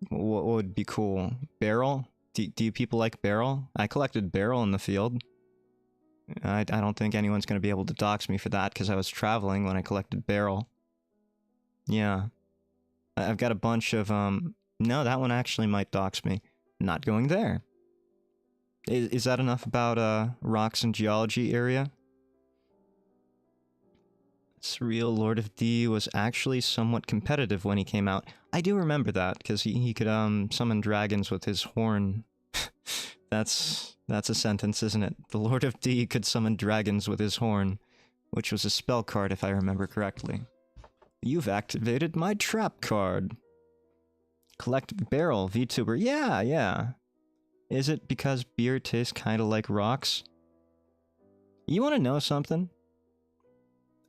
What would be cool? Beryl? Do you people like beryl? I collected beryl in the field. I don't think anyone's going to be able to dox me for that, because I was traveling when I collected beryl. Yeah. I've got a bunch of, no, that one actually might dox me. Not going there. Is that enough about, rocks and geology area? Surreal Lord of D was actually somewhat competitive when he came out. I do remember that, because he could, summon dragons with his horn. That's a sentence, isn't it? The Lord of D could summon dragons with his horn, which was a spell card if I remember correctly. You've activated my trap card. Collect barrel, VTuber. Yeah. Is it because beer tastes kinda like rocks? You wanna know something?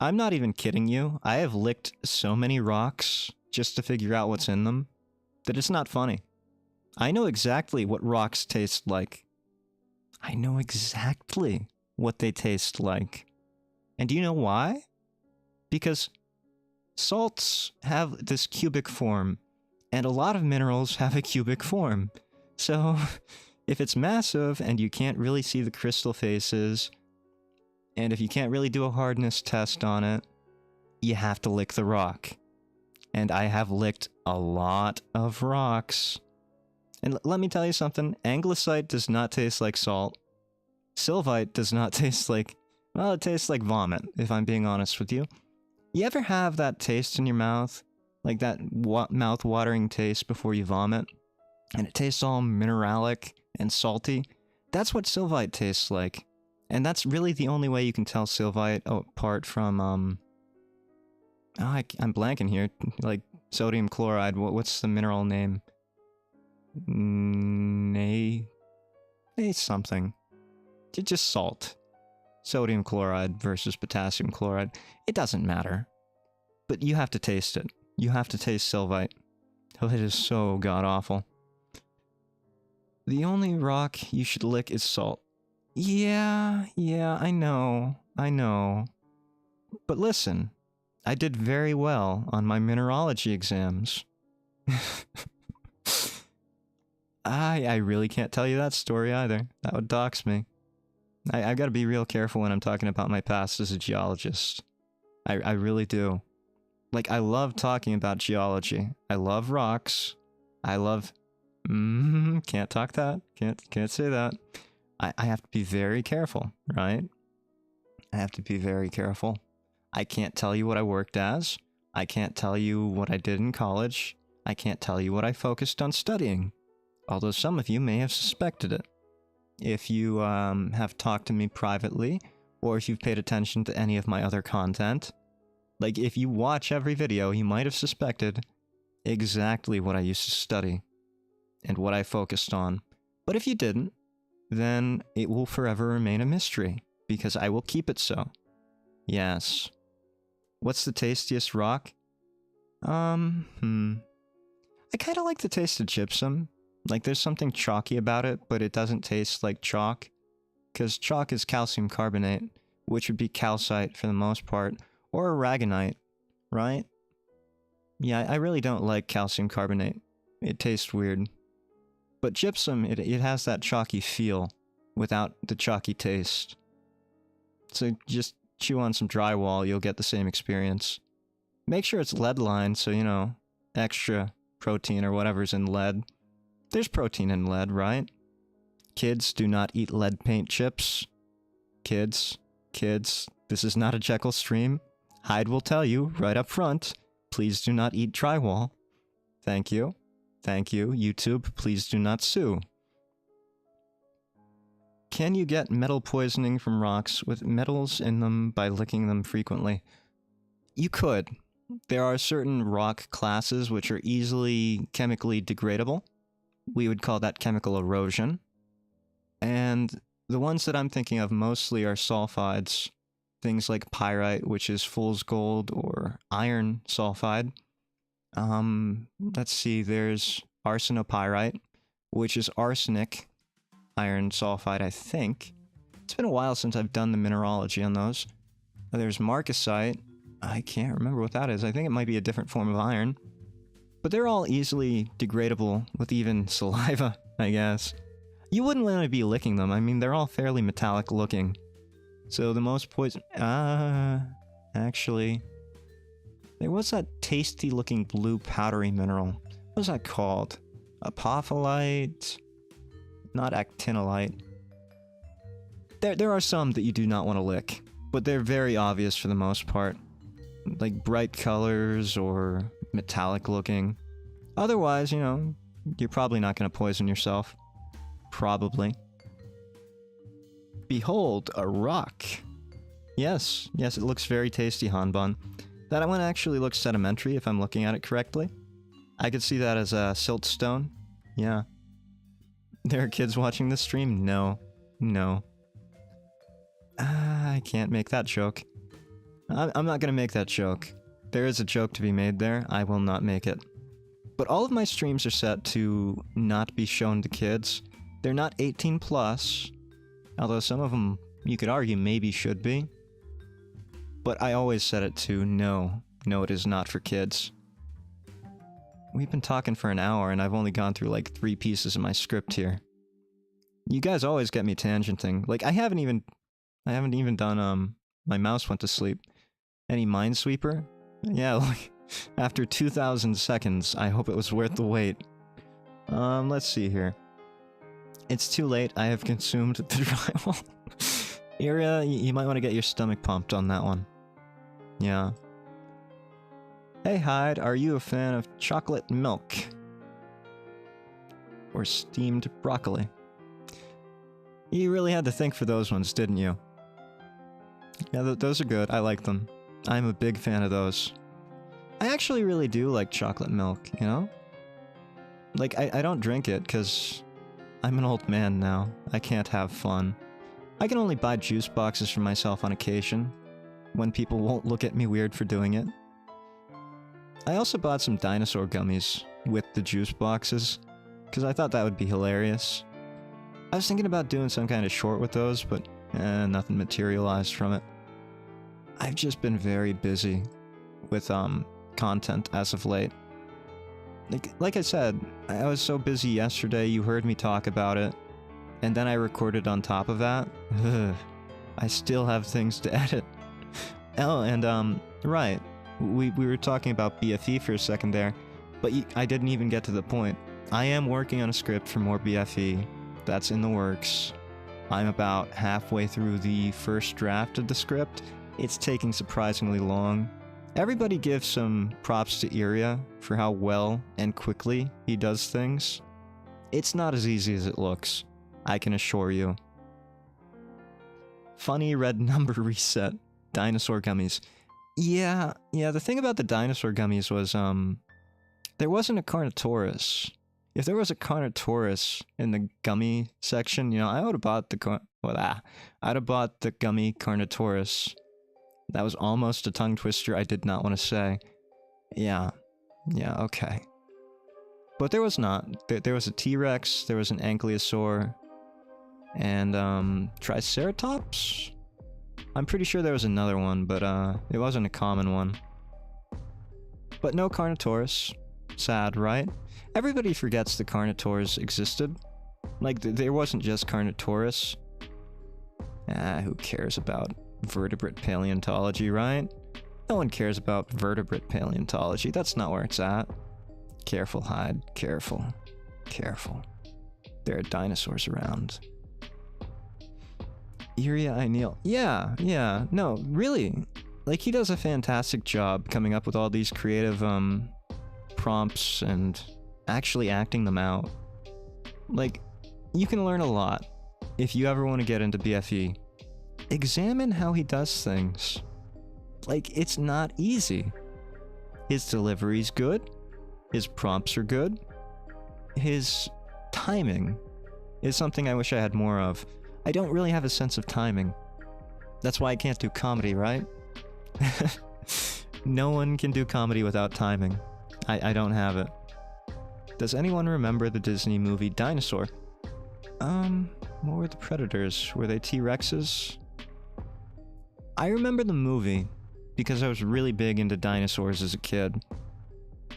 I'm not even kidding you. I have licked so many rocks just to figure out what's in them that it's not funny. I know exactly what rocks taste like. I know exactly what they taste like. And do you know why? Because salts have this cubic form, and a lot of minerals have a cubic form. So, if it's massive and you can't really see the crystal faces, and if you can't really do a hardness test on it, you have to lick the rock. And I have licked a lot of rocks. And let me tell you something, Anglicite does not taste like salt. Sylvite does not taste like... well, it tastes like vomit, if I'm being honest with you. You ever have that taste in your mouth? Like that mouth-watering taste before you vomit? And it tastes all mineralic and salty? That's what Sylvite tastes like. And that's really the only way you can tell Sylvite apart from, I'm blanking here. Like, sodium chloride. What's the mineral name? Something. Just salt. Sodium chloride versus potassium chloride. It doesn't matter. But you have to taste it. You have to taste Sylvite. Oh, it is so god-awful. The only rock you should lick is salt. Yeah, I know. But listen, I did very well on my mineralogy exams. I really can't tell you that story either. That would dox me. I've got to be real careful when I'm talking about my past as a geologist. I really do. Like, I love talking about geology. I love rocks. I love... can't talk that. Can't say that. I have to be very careful, right? I have to be very careful. I can't tell you what I worked as. I can't tell you what I did in college. I can't tell you what I focused on studying. Although some of you may have suspected it. If you have talked to me privately, or if you've paid attention to any of my other content, like if you watch every video, you might have suspected exactly what I used to study and what I focused on. But if you didn't, then it will forever remain a mystery, because I will keep it so. Yes. What's the tastiest rock? I kind of like the taste of gypsum. Like, there's something chalky about it, but it doesn't taste like chalk. Because chalk is calcium carbonate, which would be calcite for the most part, or aragonite, right? Yeah, I really don't like calcium carbonate. It tastes weird. But gypsum, it has that chalky feel, without the chalky taste. So just chew on some drywall, you'll get the same experience. Make sure it's lead lined, so, you know, extra protein or whatever's in lead. There's protein in lead, right? Kids, do not eat lead paint chips. Kids, this is not a Jekyll stream. Hyde will tell you right up front, please do not eat drywall. Thank you. Thank you. YouTube, please do not sue. Can you get metal poisoning from rocks with metals in them by licking them frequently? You could. There are certain rock classes which are easily chemically degradable. We would call that chemical erosion. And the ones that I'm thinking of mostly are sulfides. Things like pyrite, which is fool's gold, or iron sulfide. Let's see, there's arsenopyrite, which is arsenic iron sulfide, I think. It's been a while since I've done the mineralogy on those. There's marcasite. I can't remember what that is. I think it might be a different form of iron. But they're all easily degradable with even saliva, I guess. You wouldn't want to be licking them. I mean, they're all fairly metallic looking. So the most poison... actually... There was that tasty looking blue powdery mineral. What was that called? Apophyllite? Not actinolite. There are some that you do not want to lick, but they're very obvious for the most part. Like bright colors or metallic looking. Otherwise, you know, you're probably not going to poison yourself. Probably. Behold, a rock. Yes, it looks very tasty, Hanban. That one actually looks sedimentary if I'm looking at it correctly. I could see that as a siltstone. Yeah. There are kids watching this stream? No. I can't make that joke. I'm not gonna make that joke. There is a joke to be made there. I will not make it. But all of my streams are set to not be shown to kids. They're not 18 plus, although some of them, you could argue, maybe should be. But I always set it to no, it is not for kids. We've been talking for an hour and I've only gone through like 3 pieces of my script here. You guys always get me tangenting. Like, I haven't even done, my mouse went to sleep. Any minesweeper? Yeah, like, after 2,000 seconds, I hope it was worth the wait. Let's see here. It's too late, I have consumed the drywall. Area, you might want to get your stomach pumped on that one. Yeah. Hey Hyde, are you a fan of chocolate milk? Or steamed broccoli? You really had to think for those ones, didn't you? Yeah, those are good. I like them. I'm a big fan of those. I actually really do like chocolate milk, you know? Like, I don't drink it because I'm an old man now. I can't have fun. I can only buy juice boxes for myself on occasion, when people won't look at me weird for doing it. I also bought some dinosaur gummies with the juice boxes, because I thought that would be hilarious. I was thinking about doing some kind of short with those, but nothing materialized from it. I've just been very busy with content as of late. Like I said, I was so busy yesterday, you heard me talk about it, and then I recorded on top of that. Ugh, I still have things to edit. Oh, and right, we were talking about BFE for a second there, but I didn't even get to the point. I am working on a script for more BFE. That's in the works. I'm about halfway through the first draft of the script. It's taking surprisingly long. Everybody gives some props to Iria for how well and quickly he does things. It's not as easy as it looks, I can assure you. Funny red number reset. Dinosaur gummies. Yeah, the thing about the dinosaur gummies was, there wasn't a Carnotaurus. If there was a Carnotaurus in the gummy section, you know, I would have bought the I'd have bought the gummy Carnotaurus. That was almost a tongue twister I did not want to say. Yeah, okay. But there was not. There was a T-Rex, there was an Ankylosaur, and Triceratops? I'm pretty sure there was another one, but it wasn't a common one. But no Carnotaurus. Sad, right? Everybody forgets the Carnotaurs existed. Like, there wasn't just Carnotaurus. Who cares about vertebrate paleontology, right? No one cares about vertebrate paleontology. That's not where it's at. Careful, Hyde. Careful. Careful. There are dinosaurs around. Iria Ineal. Yeah. No, really. Like, he does a fantastic job coming up with all these creative, prompts and actually acting them out. Like, you can learn a lot if you ever want to get into BFE. Examine how he does things. Like, it's not easy. His delivery's good. His prompts are good. His timing is something I wish I had more of. I don't really have a sense of timing. That's why I can't do comedy, right? No one can do comedy without timing. I don't have it. Does anyone remember the Disney movie Dinosaur? What were the predators? Were they T-Rexes? I remember the movie because I was really big into dinosaurs as a kid.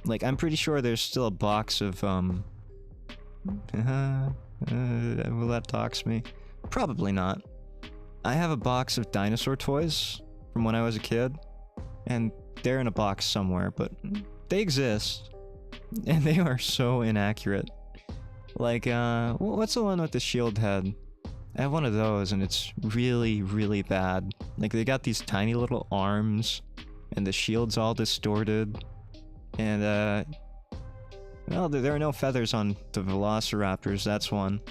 Like, I'm pretty sure there's still a box of, will that dox me? Probably not. I have a box of dinosaur toys from when I was a kid, and they're in a box somewhere, but they exist, and they are so inaccurate. Like, what's the one with the shield head? I have one of those, and it's really, really bad. Like, they got these tiny little arms, and the shield's all distorted, and, well, there are no feathers on the velociraptors, that's one.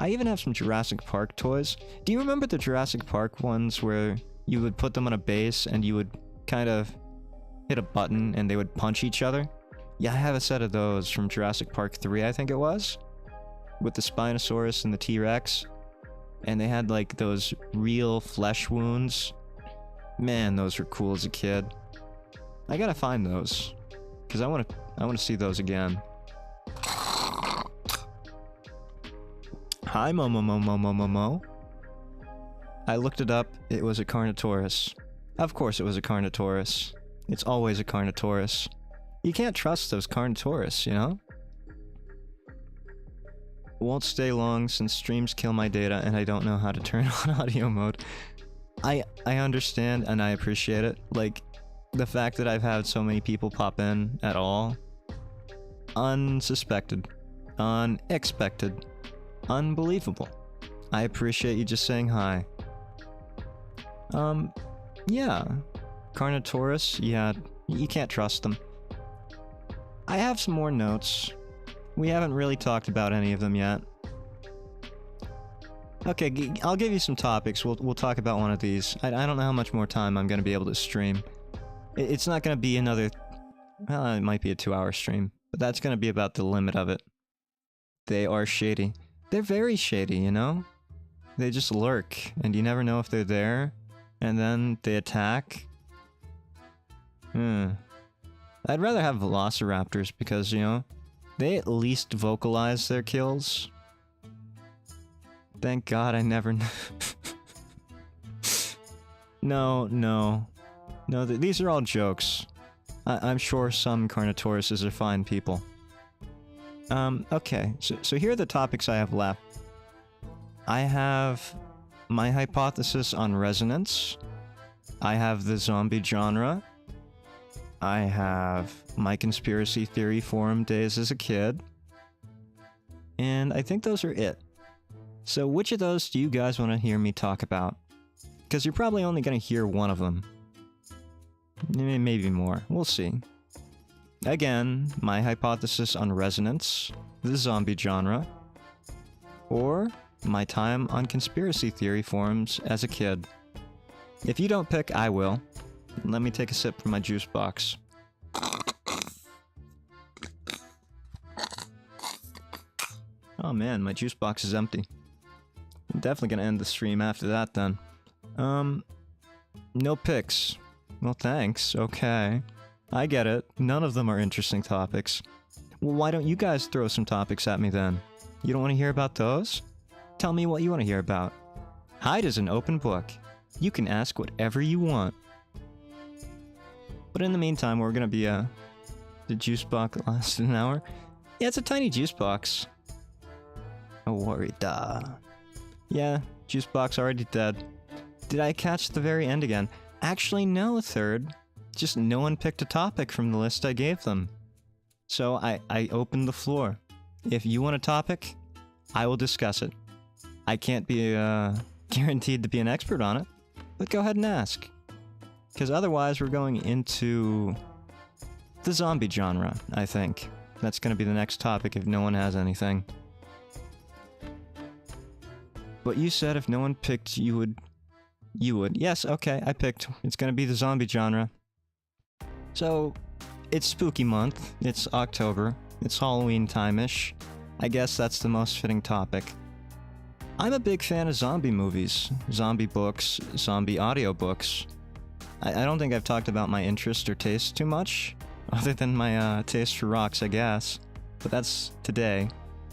I even have some Jurassic Park toys. Do you remember the Jurassic Park ones where you would put them on a base, and you would kind of hit a button, and they would punch each other? Yeah, I have a set of those from Jurassic Park 3, I think it was, with the Spinosaurus and the T-Rex. And they had, like, those real flesh wounds. Man, those were cool as a kid. I gotta find those, because I wanna see those again. Hi, Momo. I looked it up, it was a Carnotaurus. Of course it was a Carnotaurus. It's always a Carnotaurus. You can't trust those Carnotaurus, you know? Won't stay long since streams kill my data and I don't know how to turn on audio mode. I understand and I appreciate it. Like, the fact that I've had so many people pop in at all. Unsuspected. Unexpected. Unbelievable. I appreciate you just saying hi. Yeah. Carnotaurus, yeah, you can't trust them. I have some more notes. We haven't really talked about any of them yet. Okay, I'll give you some topics. We'll talk about one of these. I don't know how much more time I'm going to be able to stream. It's not going to be another... Well, it might be a 2-hour stream, but that's going to be about the limit of it. They are shady. They're very shady, you know? They just lurk, and you never know if they're there, and then they attack. I'd rather have velociraptors because, you know, they at least vocalize their kills. Thank God I never... No, these are all jokes. I'm sure some Carnotauruses are fine people. Okay, so here are the topics I have left. I have my hypothesis on resonance. I have the zombie genre. I have my conspiracy theory forum days as a kid. And I think those are it. So which of those do you guys want to hear me talk about? Because you're probably only going to hear one of them. Maybe more. We'll see. Again, my hypothesis on resonance, the zombie genre, or my time on conspiracy theory forums as a kid. If you don't pick, I will. Let me take a sip from my juice box. Oh man, my juice box is empty. I'm definitely gonna end the stream after that then. No picks. Well, thanks. Okay. I get it. None of them are interesting topics. Well, why don't you guys throw some topics at me then? You don't want to hear about those? Tell me what you want to hear about. Hyde is an open book. You can ask whatever you want. But in the meantime, we're gonna be, the juice box lasted an hour? Yeah, it's a tiny juice box. Oh, worry, da. Yeah, juice box already dead. Did I catch the very end again? Actually, no, third. Just no one picked a topic from the list I gave them. So I opened the floor. If you want a topic, I will discuss it. I can't be guaranteed to be an expert on it, but go ahead and ask. Because otherwise we're going into the zombie genre, I think. That's going to be the next topic if no one has anything. But you said if no one picked, you would. You would. Yes, okay, I picked. It's going to be the zombie genre. So, it's spooky month. It's October. It's Halloween time-ish. I guess that's the most fitting topic. I'm a big fan of zombie movies, zombie books, zombie audiobooks. I don't think I've talked about my interest or taste too much, other than my taste for rocks, I guess. But that's today.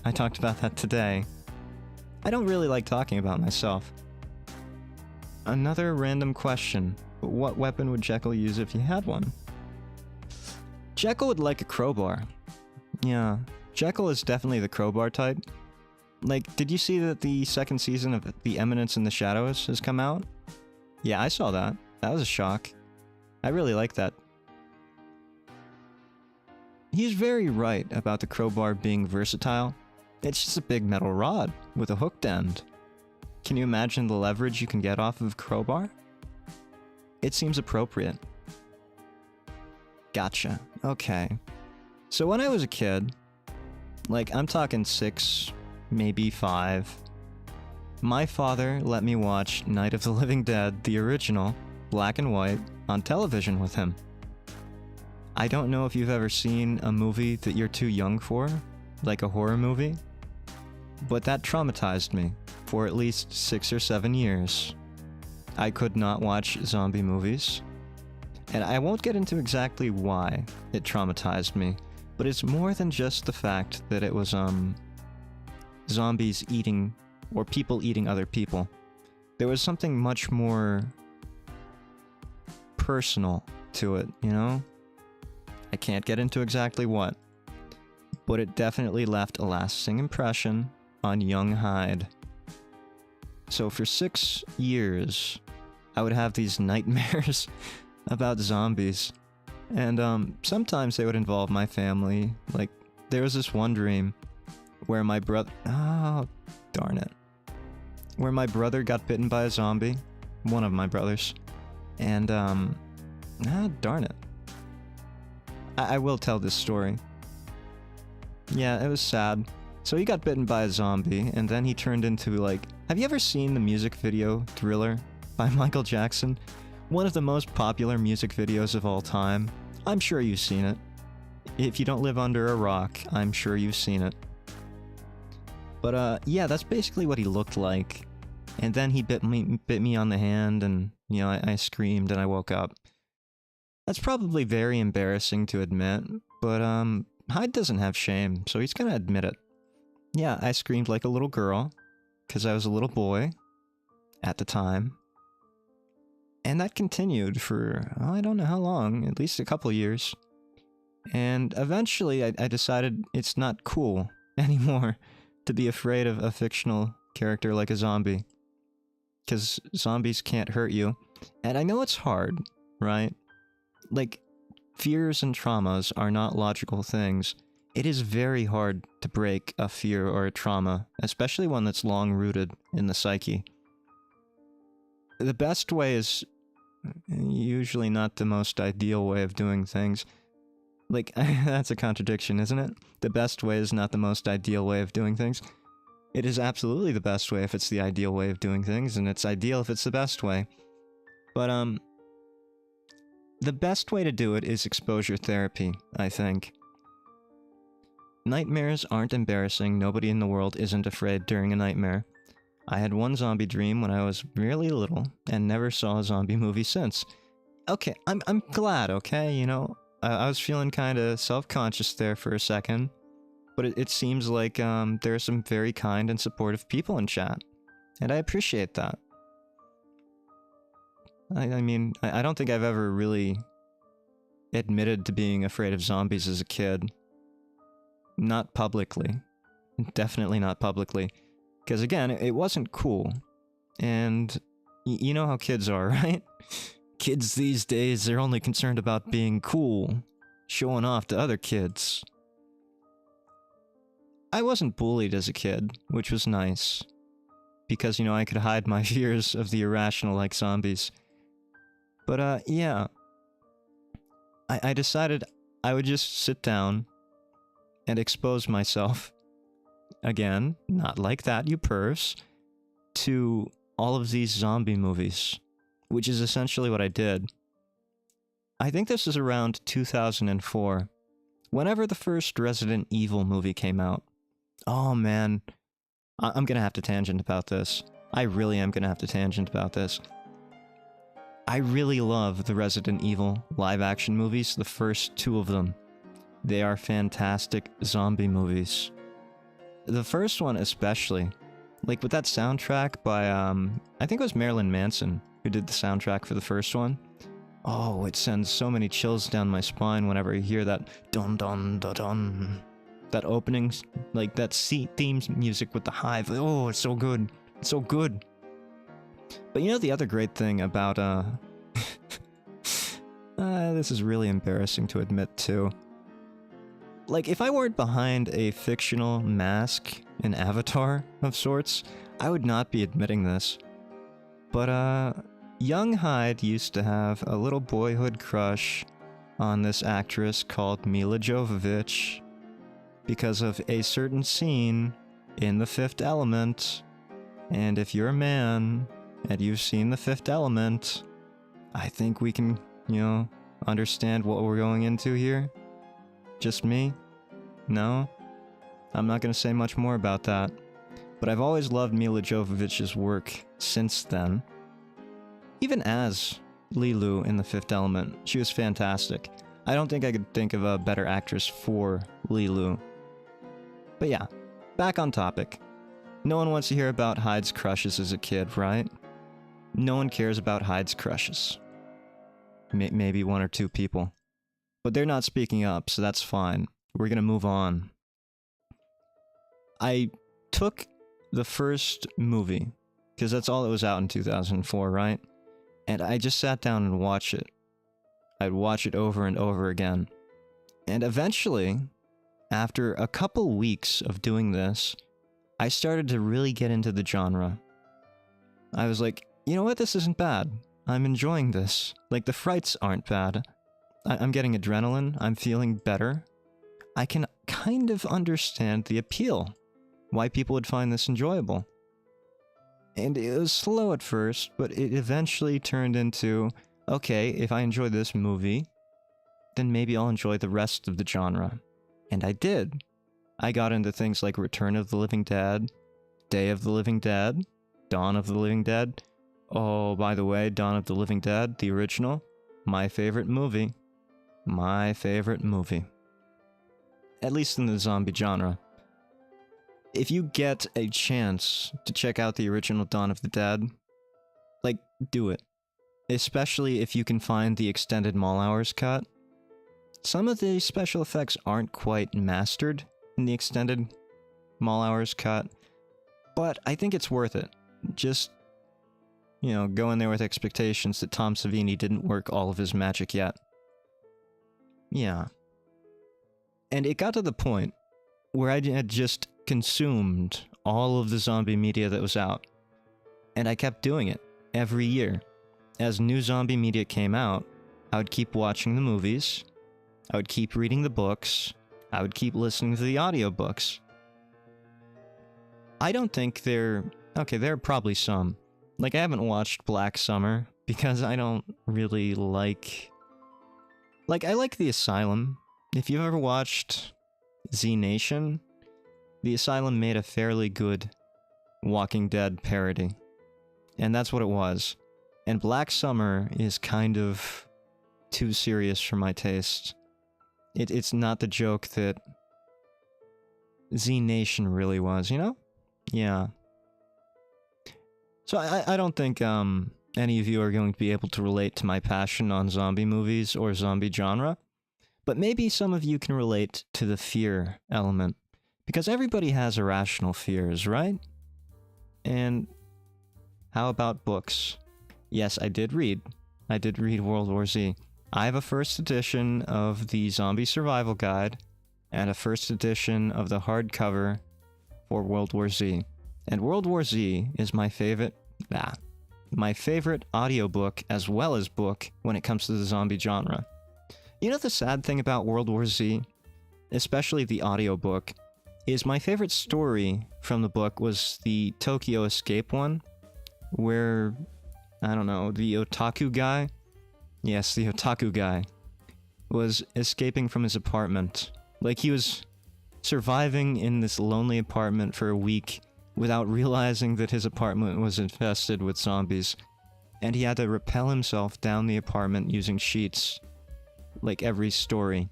I talked about that today. I don't really like talking about myself. Another random question. What weapon would Jekyll use if he had one? Jekyll would like a crowbar. Yeah, Jekyll is definitely the crowbar type. Like, did you see that the second season of The Eminence in the Shadows has come out? Yeah, I saw that. That was a shock. I really like that. He's very right about the crowbar being versatile. It's just a big metal rod with a hooked end. Can you imagine the leverage you can get off of a crowbar? It seems appropriate. Gotcha. Okay. So when I was a kid, like I'm talking 6, maybe 5, my father let me watch Night of the Living Dead, the original, black and white, on television with him. I don't know if you've ever seen a movie that you're too young for, like a horror movie, but that traumatized me for at least 6 or 7 years. I could not watch zombie movies, and I won't get into exactly why it traumatized me, but it's more than just the fact that it was, zombies eating, or people eating other people. There was something much more personal to it, you know? I can't get into exactly what, but it definitely left a lasting impression on young Hyde. So for 6 years, I would have these nightmares about zombies. And sometimes they would involve my family. Like, there was this one dream where my brother... Oh, darn it. Where my brother got bitten by a zombie. One of my brothers. And, darn it. I will tell this story. Yeah, it was sad. So he got bitten by a zombie, and then he turned into, like... Have you ever seen the music video Thriller by Michael Jackson? One of the most popular music videos of all time. I'm sure you've seen it. If you don't live under a rock, I'm sure you've seen it. But, yeah, that's basically what he looked like. And then he bit me on the hand, and, you know, I screamed and I woke up. That's probably very embarrassing to admit, but, Hyde doesn't have shame, so he's gonna admit it. Yeah, I screamed like a little girl, because I was a little boy, at the time. And that continued for, I don't know how long, at least a couple years. And eventually I decided it's not cool anymore to be afraid of a fictional character like a zombie. Because zombies can't hurt you. And I know it's hard, right? Like, fears and traumas are not logical things. It is very hard to break a fear or a trauma, especially one that's long-rooted in the psyche. The best way is usually not the most ideal way of doing things. Like, that's a contradiction, isn't it? The best way is not the most ideal way of doing things. It is absolutely the best way if it's the ideal way of doing things, and it's ideal if it's the best way. But, the best way to do it is exposure therapy, I think. Nightmares aren't embarrassing. Nobody in the world isn't afraid during a nightmare. I had one zombie dream when I was really little, and never saw a zombie movie since. Okay, I'm glad, okay? You know, I was feeling kinda self-conscious there for a second. But it seems like there are some very kind and supportive people in chat. And I appreciate that. I mean, I don't think I've ever really admitted to being afraid of zombies as a kid. Not publicly. Definitely not publicly. Because again, it wasn't cool. And you know how kids are, right? Kids these days, they're only concerned about being cool. Showing off to other kids. I wasn't bullied as a kid, which was nice. Because, you know, I could hide my fears of the irrational like zombies. But, yeah. I decided I would just sit down and expose myself. Again, not like that, you pervs. To all of these zombie movies. Which is essentially what I did. I think this is around 2004. Whenever the first Resident Evil movie came out. Oh man, I'm gonna have to tangent about this. I really am gonna have to tangent about this. I really love the Resident Evil live-action movies, the first two of them. They are fantastic zombie movies. The first one especially. Like with that soundtrack by, I think it was Marilyn Manson who did the soundtrack for the first one. Oh, it sends so many chills down my spine whenever I hear that dun dun dun dun. That opening, like that theme music with the hive. Oh, it's so good. It's so good. But you know the other great thing about, this is really embarrassing to admit too. Like, if I weren't behind a fictional mask, an avatar of sorts, I would not be admitting this. But, young Hyde used to have a little boyhood crush on this actress called Mila Jovovich. Because of a certain scene in The Fifth Element. And if you're a man, and you've seen The Fifth Element, I think we can, you know, understand what we're going into here. Just me? No? I'm not gonna say much more about that. But I've always loved Mila Jovovich's work since then. Even as Lilu in The Fifth Element, she was fantastic. I don't think I could think of a better actress for Lilu. But yeah, back on topic. No one wants to hear about Hyde's crushes as a kid, right? No one cares about Hyde's crushes. Maybe one or two people. But they're not speaking up, so that's fine. We're gonna move on. I took the first movie, because that's all that was out in 2004, right? And I just sat down and watched it. I'd watch it over and over again. And eventually, after a couple weeks of doing this, I started to really get into the genre. I was like, you know what, this isn't bad. I'm enjoying this. Like, the frights aren't bad. I'm getting adrenaline, I'm feeling better. I can kind of understand the appeal. Why people would find this enjoyable. And it was slow at first, but it eventually turned into, okay, if I enjoy this movie, then maybe I'll enjoy the rest of the genre. And I did. I got into things like Return of the Living Dead, Day of the Living Dead, Dawn of the Living Dead. Oh, by the way, Dawn of the Living Dead, the original, my favorite movie. My favorite movie. At least in the zombie genre. If you get a chance to check out the original Dawn of the Dead, like, do it. especially if you can find the extended mall hours cut. Some of the special effects aren't quite mastered in the extended mall hours cut, but I think it's worth it. Just, you know, go in there with expectations that Tom Savini didn't work all of his magic yet. Yeah. And it got to the point where I had just consumed all of the zombie media that was out. And I kept doing it every year. As new zombie media came out, I would keep watching the movies, I would keep reading the books, I would keep listening to the audiobooks. I don't think there are probably some. Like, I haven't watched Black Summer because I don't really like... I like The Asylum. If you've ever watched Z Nation, The Asylum made a fairly good Walking Dead parody. And that's what it was. And Black Summer is kind of too serious for my taste. It's not the joke that Z Nation really was, you know? Yeah. So I don't think any of you are going to be able to relate to my passion on zombie movies or zombie genre, but maybe some of you can relate to the fear element, because everybody has irrational fears, right? And how about books? Yes, I did read World War Z. I have a first edition of the Zombie Survival Guide and a first edition of the hardcover for World War Z. And World War Z is my favorite audiobook as well as book when it comes to the zombie genre. You know the sad thing about World War Z, especially the audiobook, is my favorite story from the book was the Tokyo escape one, where, I don't know, the otaku guy, yes, the otaku guy, was escaping from his apartment. Like, he was surviving in this lonely apartment for a week without realizing that his apartment was infested with zombies, and he had to rappel himself down the apartment using sheets, like every story.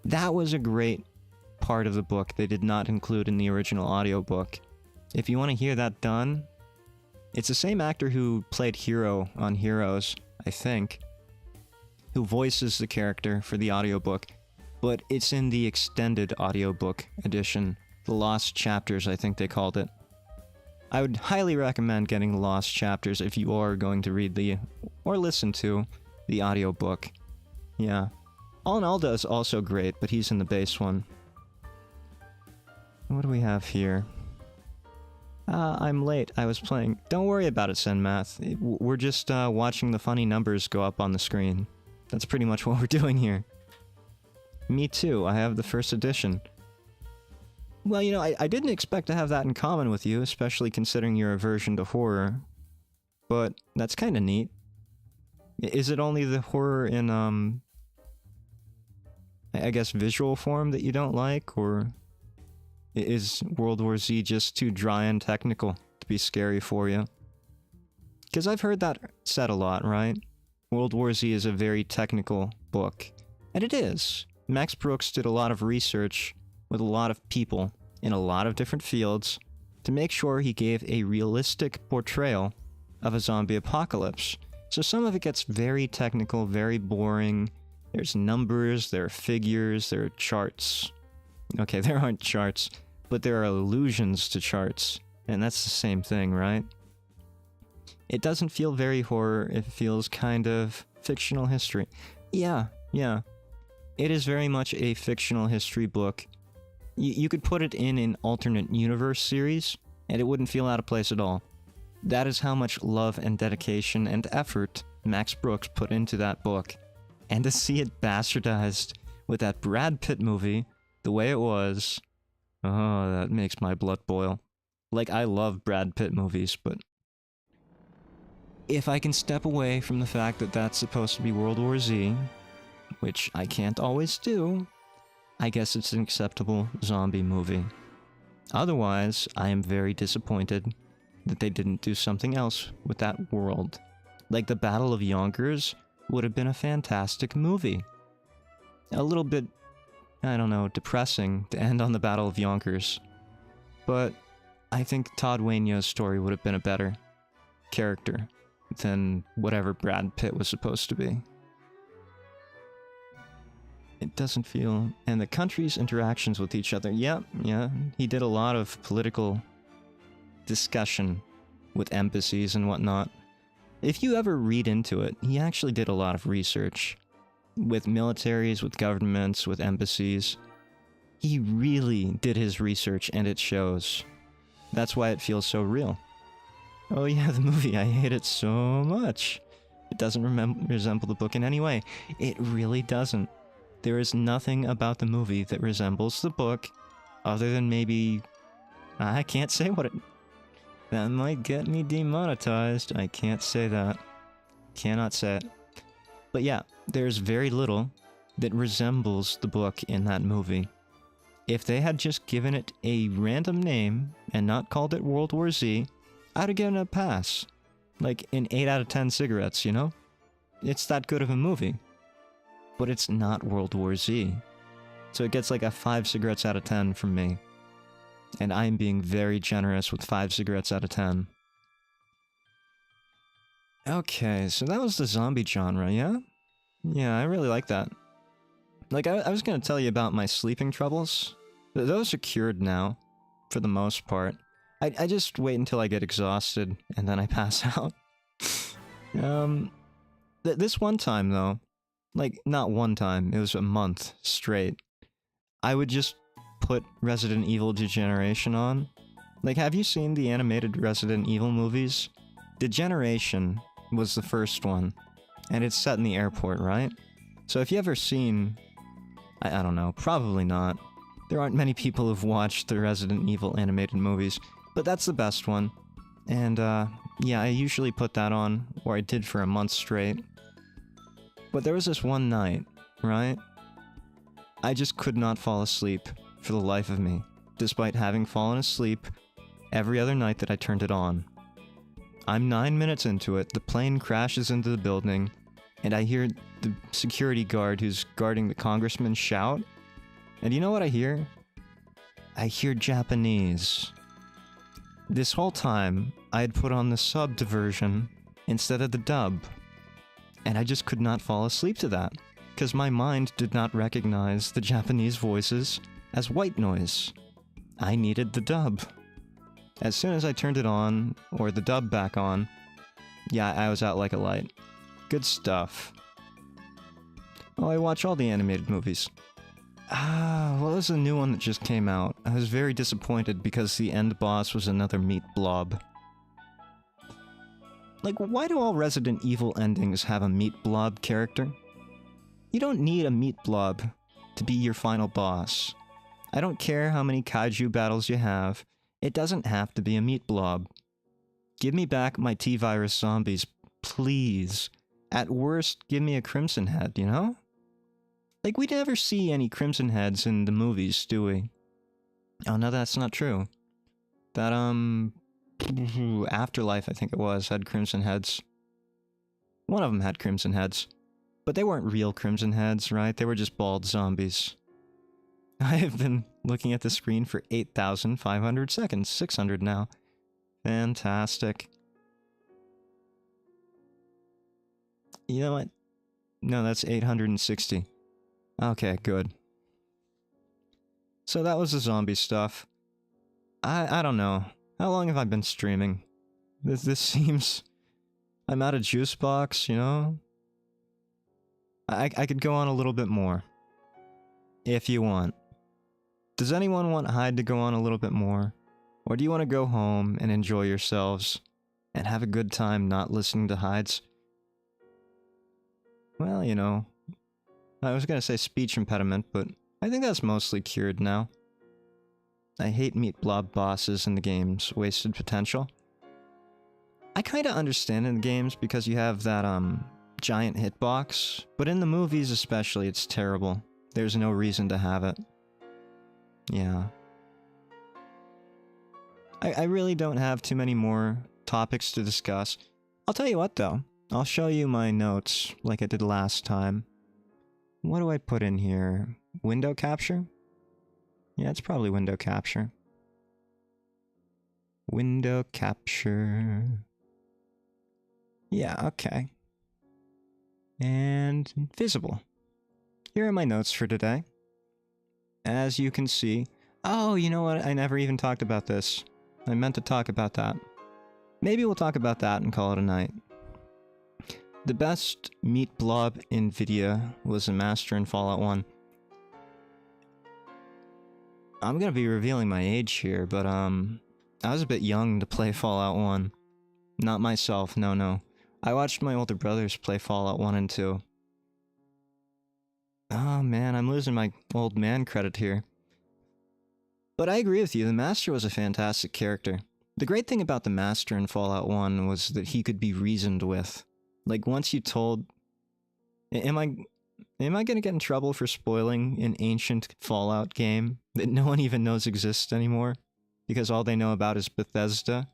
That was a great part of the book they did not include in the original audiobook. If you want to hear that done, it's the same actor who played Hero on Heroes, I think, who voices the character for the audiobook, but it's in the extended audiobook edition, the Lost Chapters, I think they called it. I would highly recommend getting the Lost Chapters if you are going to read or listen to the audiobook. Yeah. Alnalda is also great, but he's in the base one. What do we have here? I'm late. I was playing. Don't worry about it, Senmath. We're just watching the funny numbers go up on the screen. That's pretty much what we're doing here. Me too. I have the first edition. Well, you know, I didn't expect to have that in common with you, especially considering your aversion to horror. But that's kind of neat. Is it only the horror in, I guess, visual form that you don't like, or is World War Z just too dry and technical to be scary for you? Because I've heard that said a lot, right? World War Z is a very technical book. And it is. Max Brooks did a lot of research with a lot of people in a lot of different fields to make sure he gave a realistic portrayal of a zombie apocalypse. So some of it gets very technical, very boring. There's numbers, there are figures, there are charts. Okay, there aren't charts, but there are allusions to charts. And that's the same thing, right? It doesn't feel very horror, it feels kind of fictional history. Yeah. It is very much a fictional history book. You could put it in an alternate universe series, and it wouldn't feel out of place at all. That is how much love and dedication and effort Max Brooks put into that book. And to see it bastardized with that Brad Pitt movie, the way it was, oh, that makes my blood boil. Like, I love Brad Pitt movies, but if I can step away from the fact that that's supposed to be World War Z, which I can't always do, I guess it's an acceptable zombie movie. Otherwise, I am very disappointed that they didn't do something else with that world. Like the Battle of Yonkers would have been a fantastic movie. A little bit, I don't know, depressing to end on the Battle of Yonkers. But I think Todd Wainio's story would have been a better character. than whatever Brad Pitt was supposed to be. It doesn't feel... And the country's interactions with each other, yeah, he did a lot of political discussion with embassies and whatnot. If you ever read into it, he actually did a lot of research. With militaries, with governments, with embassies. He really did his research, and it shows. That's why it feels so real. Oh yeah, the movie, I hate it so much. It doesn't resemble the book in any way. It really doesn't. There is nothing about the movie that resembles the book, other than maybe... I can't say what it... That might get me demonetized. I can't say that. Cannot say it. But yeah, there's very little that resembles the book in that movie. If they had just given it a random name and not called it World War Z, I'd have given it a pass. Like an 8 out of 10 cigarettes, you know? It's that good of a movie. But it's not World War Z. So it gets like a 5 cigarettes out of 10 from me. And I'm being very generous with 5 cigarettes out of 10. Okay, so that was the zombie genre, yeah? Yeah, I really like that. Like, I was gonna tell you about my sleeping troubles. Those are cured now, for the most part. I just wait until I get exhausted, and then I pass out. This one time, though, like, not one time, it was a month straight, I would just put Resident Evil Degeneration on. Like, have you seen the animated Resident Evil movies? Degeneration was the first one, and it's set in the airport, right? So if you ever seen... I don't know, probably not. There aren't many people who've watched the Resident Evil animated movies, but that's the best one. And, yeah, I usually put that on, or I did for a month straight. But there was this one night, right? I just could not fall asleep for the life of me, despite having fallen asleep every other night that I turned it on. I'm 9 minutes into it, the plane crashes into the building, and I hear the security guard who's guarding the congressman shout. And you know what I hear? I hear Japanese. This whole time, I had put on the subbed version instead of the dub. And I just could not fall asleep to that, because my mind did not recognize the Japanese voices as white noise. I needed the dub. As soon as I turned it on, or the dub back on, yeah, I was out like a light. Good stuff. Oh, I watch all the animated movies. What was the new one that just came out? I was very disappointed because the end boss was another meat blob. Like, why do all Resident Evil endings have a meat blob character? You don't need a meat blob to be your final boss. I don't care how many kaiju battles you have, it doesn't have to be a meat blob. Give me back my T-Virus zombies, please. At worst, give me a Crimson Head, you know? Like, we never see any Crimson Heads in the movies, do we? Oh, no, that's not true. That, Afterlife, I think it was, had Crimson Heads. One of them had Crimson Heads. But they weren't real Crimson Heads, right? They were just bald zombies. I have been looking at the screen for 8,500 seconds. 600 now. Fantastic. You know what? No, that's 860. Okay, good. So that was the zombie stuff. I don't know. How long have I been streaming? This seems... I'm out of juice box, you know? I could go on a little bit more. If you want. Does anyone want Hyde to go on a little bit more? Or do you want to go home and enjoy yourselves and have a good time not listening to Hyde's? Well, you know, I was gonna say speech impediment, but I think that's mostly cured now. I hate meat blob bosses in the game's wasted potential. I kinda understand in the games because you have that, giant hitbox, but in the movies especially, it's terrible. There's no reason to have it. Yeah. I really don't have too many more topics to discuss. I'll tell you what though, I'll show you my notes like I did last time. What do I put in here? Window capture? Yeah, it's probably window capture. Window capture. Yeah, okay. And visible. Here are my notes for today. As you can see... Oh, you know what? I never even talked about this. I meant to talk about that. Maybe we'll talk about that and call it a night. The best meat blob in Nvidia was a master in Fallout 1. I'm gonna be revealing my age here, but I was a bit young to play Fallout 1. Not myself, no. I watched my older brothers play Fallout 1 and 2. Oh man, I'm losing my old man credit here. But I agree with you, the Master was a fantastic character. The great thing about the Master in Fallout 1 was that he could be reasoned with. Like, once you told... Am I gonna get in trouble for spoiling an ancient Fallout game that no one even knows exists anymore? Because all they know about is Bethesda?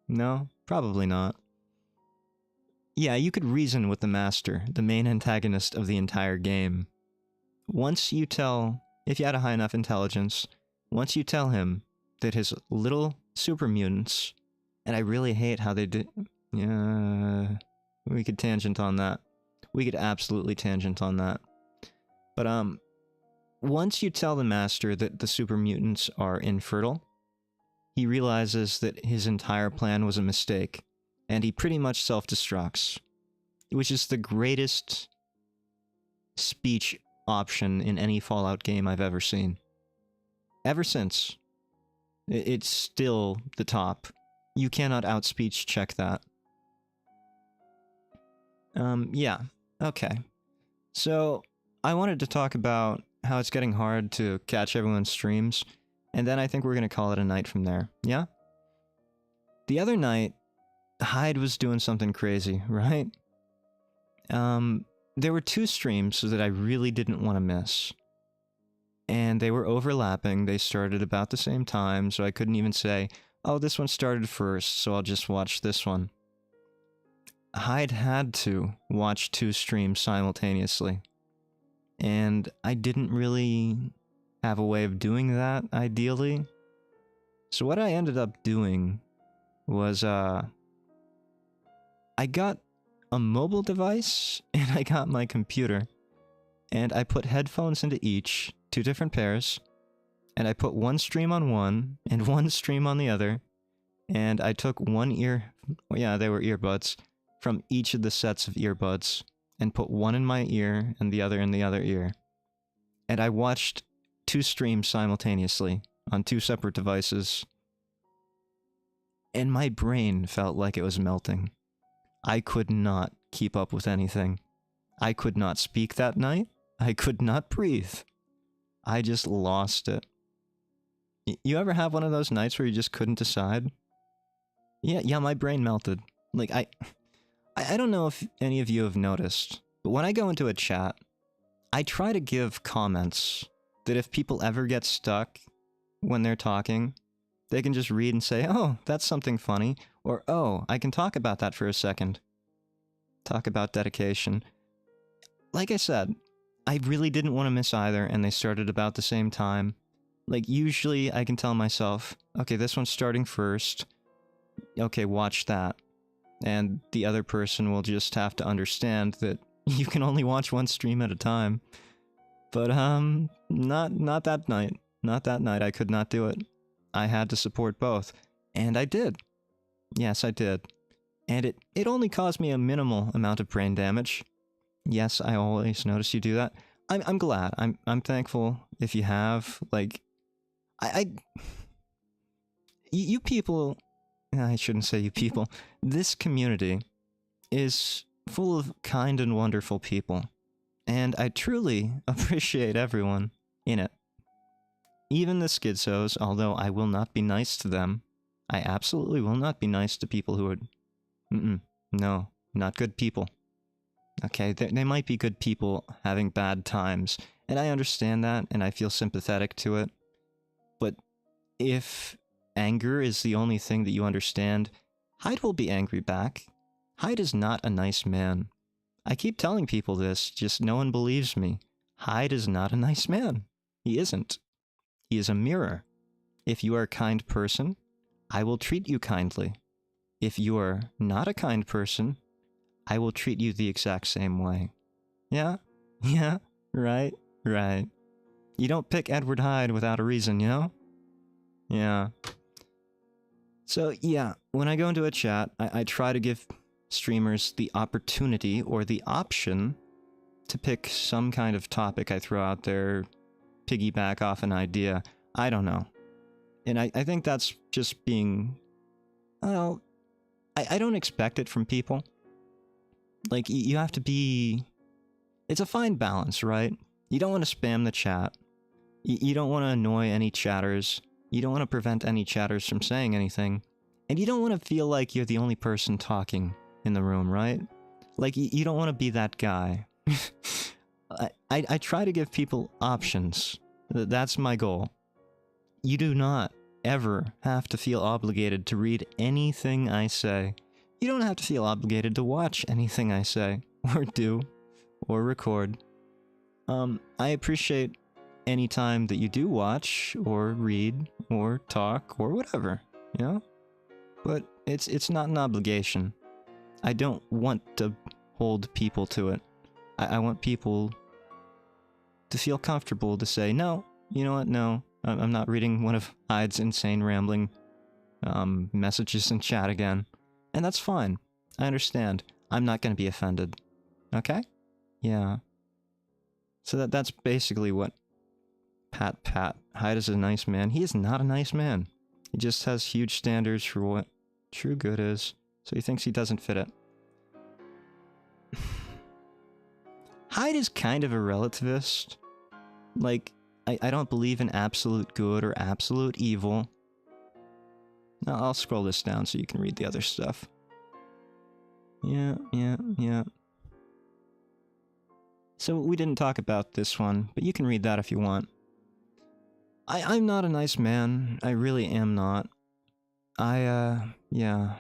No? Probably not. Yeah, you could reason with the Master, the main antagonist of the entire game. Once you tell... If you had a high enough intelligence, once you tell him that his little super mutants... And I really hate how they did... Yeah... We could tangent on that. We could absolutely tangent on that. But, once you tell the Master that the super mutants are infertile, he realizes that his entire plan was a mistake, and he pretty much self-destructs. Which is the greatest speech option in any Fallout game I've ever seen. Ever since. It's still the top. You cannot outspeech check that. Yeah. Okay. So, I wanted to talk about how it's getting hard to catch everyone's streams, and then I think we're gonna call it a night from there. Yeah? The other night, Hyde was doing something crazy, right? There were two streams that I really didn't want to miss. And they were overlapping, they started about the same time, so I couldn't even say, oh, this one started first, so I'll just watch this one. Hyde had to watch two streams simultaneously. And I didn't really have a way of doing that, ideally. So what I ended up doing was, I got a mobile device, and I got my computer. And I put headphones into each, two different pairs. And I put one stream on one, and one stream on the other. And I took one ear... Well, yeah, they were earbuds. From each of the sets of earbuds, and put one in my ear and the other in the other ear. And I watched two streams simultaneously, on two separate devices. And my brain felt like it was melting. I could not keep up with anything. I could not speak that night. I could not breathe. I just lost it. You ever have one of those nights where you just couldn't decide? Yeah, my brain melted. Like, I don't know if any of you have noticed, but when I go into a chat, I try to give comments that if people ever get stuck when they're talking, they can just read and say, oh, that's something funny, or oh, I can talk about that for a second. Talk about dedication. Like I said, I really didn't want to miss either, and they started about the same time. Like, usually I can tell myself, okay, this one's starting first. Okay, watch that. And the other person will just have to understand that you can only watch one stream at a time. But, not that night. Not that night, I could not do it. I had to support both. And I did. Yes, I did. And it only caused me a minimal amount of brain damage. Yes, I always notice you do that. I'm glad. I'm thankful if you have. Like, you people... I shouldn't say you people. This community is full of kind and wonderful people. And I truly appreciate everyone in it. Even the schizos, although I will not be nice to them. I absolutely will not be nice to people who are... No, not good people. Okay, they might be good people having bad times, and I understand that, and I feel sympathetic to it. But if anger is the only thing that you understand, Hyde will be angry back. Hyde is not a nice man. I keep telling people this, just no one believes me. Hyde is not a nice man. He isn't. He is a mirror. If you are a kind person, I will treat you kindly. if you are not a kind person, I will treat you the exact same way. Yeah? Yeah? Right? Right. You don't pick Edward Hyde without a reason, you know? Yeah. So, yeah, when I go into a chat, I try to give streamers the opportunity or the option to pick some kind of topic I throw out there, piggyback off an idea. I don't know. And I think that's just being... Well, I don't expect it from people. Like, you have to be... It's a fine balance, right? You don't want to spam the chat. You don't want to annoy any chatters. You don't want to prevent any chatters from saying anything. And you don't want to feel like you're the only person talking in the room, right? Like, you don't want to be that guy. I try to give people options. That's my goal. You do not ever have to feel obligated to read anything I say. You don't have to feel obligated to watch anything I say, or do, or record. I appreciate any time that you do watch, or read, or talk, or whatever, you know? But it's not an obligation. I don't want to hold people to it. I want people to feel comfortable to say, no, you know what, no, I'm not reading one of Hyde's insane rambling messages in chat again. And that's fine. I understand. I'm not going to be offended. Okay? Yeah. So that's basically what Pat. Hyde is a nice man. He is not a nice man. He just has huge standards for what true good is. So he thinks he doesn't fit it. Hyde is kind of a relativist. Like, I don't believe in absolute good or absolute evil. Now, I'll scroll this down so you can read the other stuff. Yeah. So we didn't talk about this one, but you can read that if you want. I'm not a nice man. I really am not. Yeah.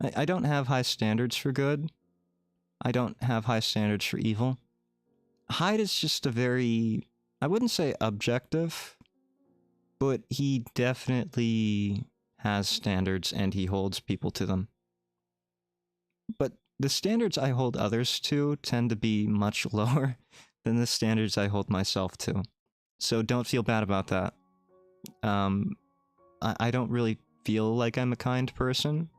I don't have high standards for good. I don't have high standards for evil. Hyde is just a very... I wouldn't say objective, but he definitely has standards and he holds people to them. But the standards I hold others to tend to be much lower than the standards I hold myself to. So don't feel bad about that. I don't really feel like I'm a kind person.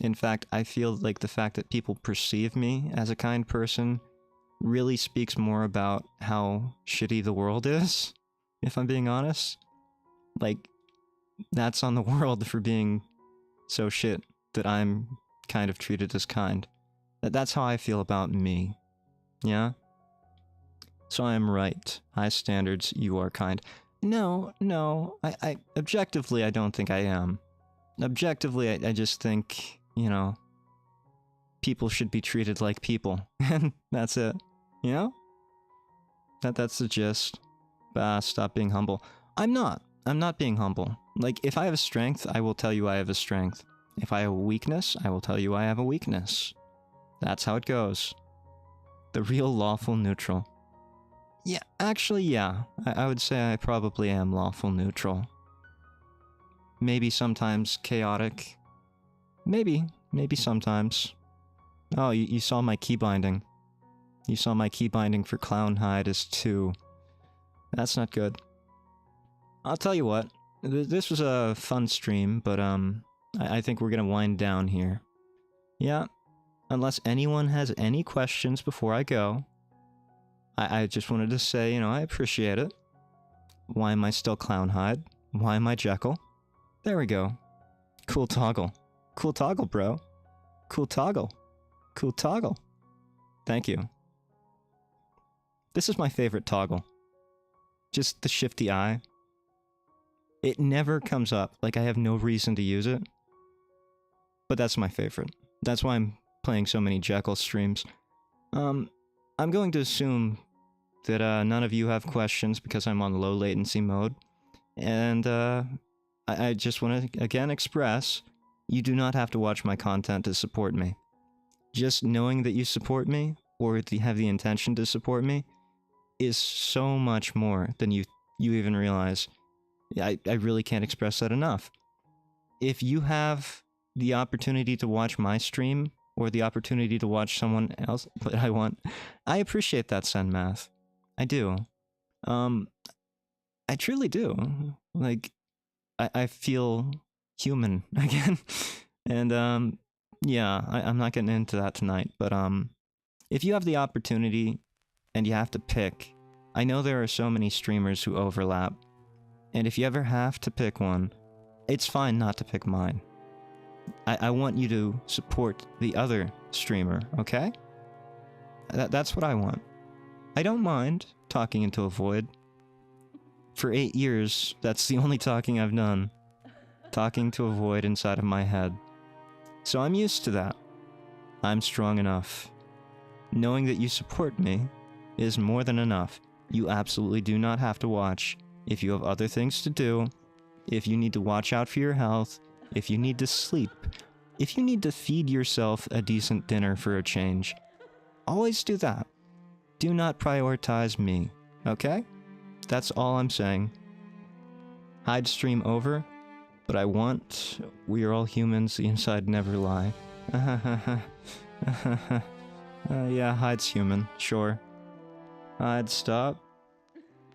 In fact, I feel like the fact that people perceive me as a kind person really speaks more about how shitty the world is, if I'm being honest. Like, that's on the world for being so shit that I'm kind of treated as kind. That's how I feel about me. Yeah? So I am right. High standards, you are kind. No. I objectively, I don't think I am. Objectively, I just think, you know, people should be treated like people. And that's it. You know? That's the gist. Stop being humble. I'm not being humble. Like, if I have a strength, I will tell you I have a strength. If I have a weakness, I will tell you I have a weakness. That's how it goes. The real lawful neutral. Yeah, actually, yeah. I would say I probably am lawful neutral. Maybe sometimes chaotic. Maybe sometimes. Oh, you saw my key binding. You saw my key binding for Clown Hyde is 2. That's not good. I'll tell you what. This was a fun stream, but I think we're gonna wind down here. Yeah. Unless anyone has any questions before I go. I just wanted to say, you know, I appreciate it. Why am I still Clown Hyde? Why am I Jekyll? There we go. Cool toggle. Cool toggle, bro. Cool toggle. Cool toggle. Thank you. This is my favorite toggle. Just the shifty eye. It never comes up. Like, I have no reason to use it. But that's my favorite. That's why I'm playing so many Jekyll streams. I'm going to assume that none of you have questions because I'm on low latency mode. And I just want to again express, you do not have to watch my content to support me. Just knowing that you support me, or have the intention to support me, is so much more than you even realize. I really can't express that enough. If you have the opportunity to watch my stream or the opportunity to watch someone else, but I appreciate that, Senmath. I do. I truly do. Like, I feel human again. And, yeah, I'm not getting into that tonight, but, if you have the opportunity and you have to pick, I know there are so many streamers who overlap, and if you ever have to pick one, it's fine not to pick mine. I want you to support the other streamer, okay? That's what I want. I don't mind talking into a void. For 8 years, that's the only talking I've done. Talking to a void inside of my head. So I'm used to that. I'm strong enough. Knowing that you support me is more than enough. You absolutely do not have to watch. If you have other things to do, if you need to watch out for your health, if you need to sleep, if you need to feed yourself a decent dinner for a change, always do that. Do not prioritize me, okay? That's all I'm saying. Hyde stream over, but I want... We are all humans, the inside never lie. Yeah, Hyde's human, sure. I'd stop.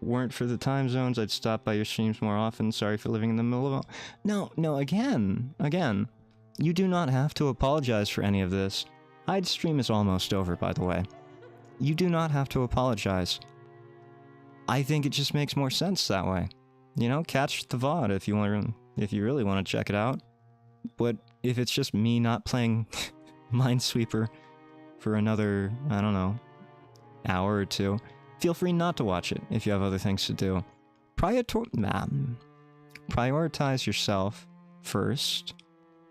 Weren't for the time zones, I'd stop by your streams more often. Sorry for living in the middle of... No, again. You do not have to apologize for any of this. Hyde's stream is almost over, by the way. You do not have to apologize. I think it just makes more sense that way. You know, catch the VOD if you really want to check it out. But if it's just me not playing Minesweeper for another, I don't know, hour or two, feel free not to watch it if you have other things to do. Prioritize yourself first,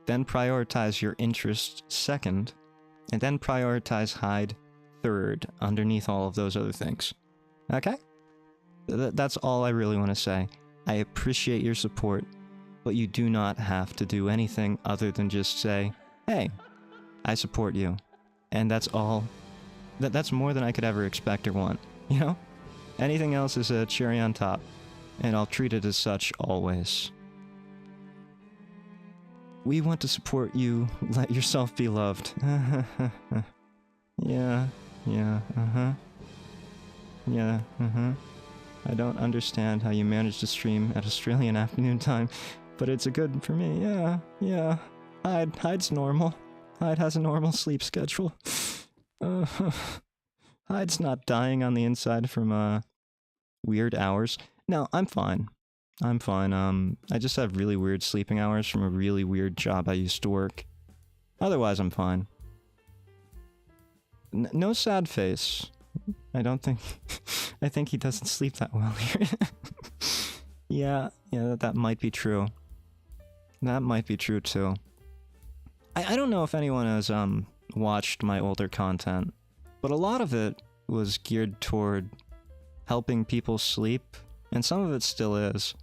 then prioritize your interests second, and then prioritize Hyde third underneath all of those other things. Okay? That's all I really want to say. I appreciate your support, but you do not have to do anything other than just say, hey, I support you. And that's all. That's more than I could ever expect or want, you know? Anything else is a cherry on top, and I'll treat it as such always. We want to support you. Let yourself be loved. Yeah, I don't understand how you manage to stream at Australian afternoon time, but it's a good for me. Yeah. Hyde's normal. Hyde has a normal sleep schedule. Hyde's not dying on the inside from, weird hours. No, I'm fine. I just have really weird sleeping hours from a really weird job I used to work. Otherwise, I'm fine. No sad face. I don't think... I think he doesn't sleep that well here. Yeah, that might be true. That might be true, too. I don't know if anyone has, watched my older content, but a lot of it was geared toward helping people sleep, and some of it still is.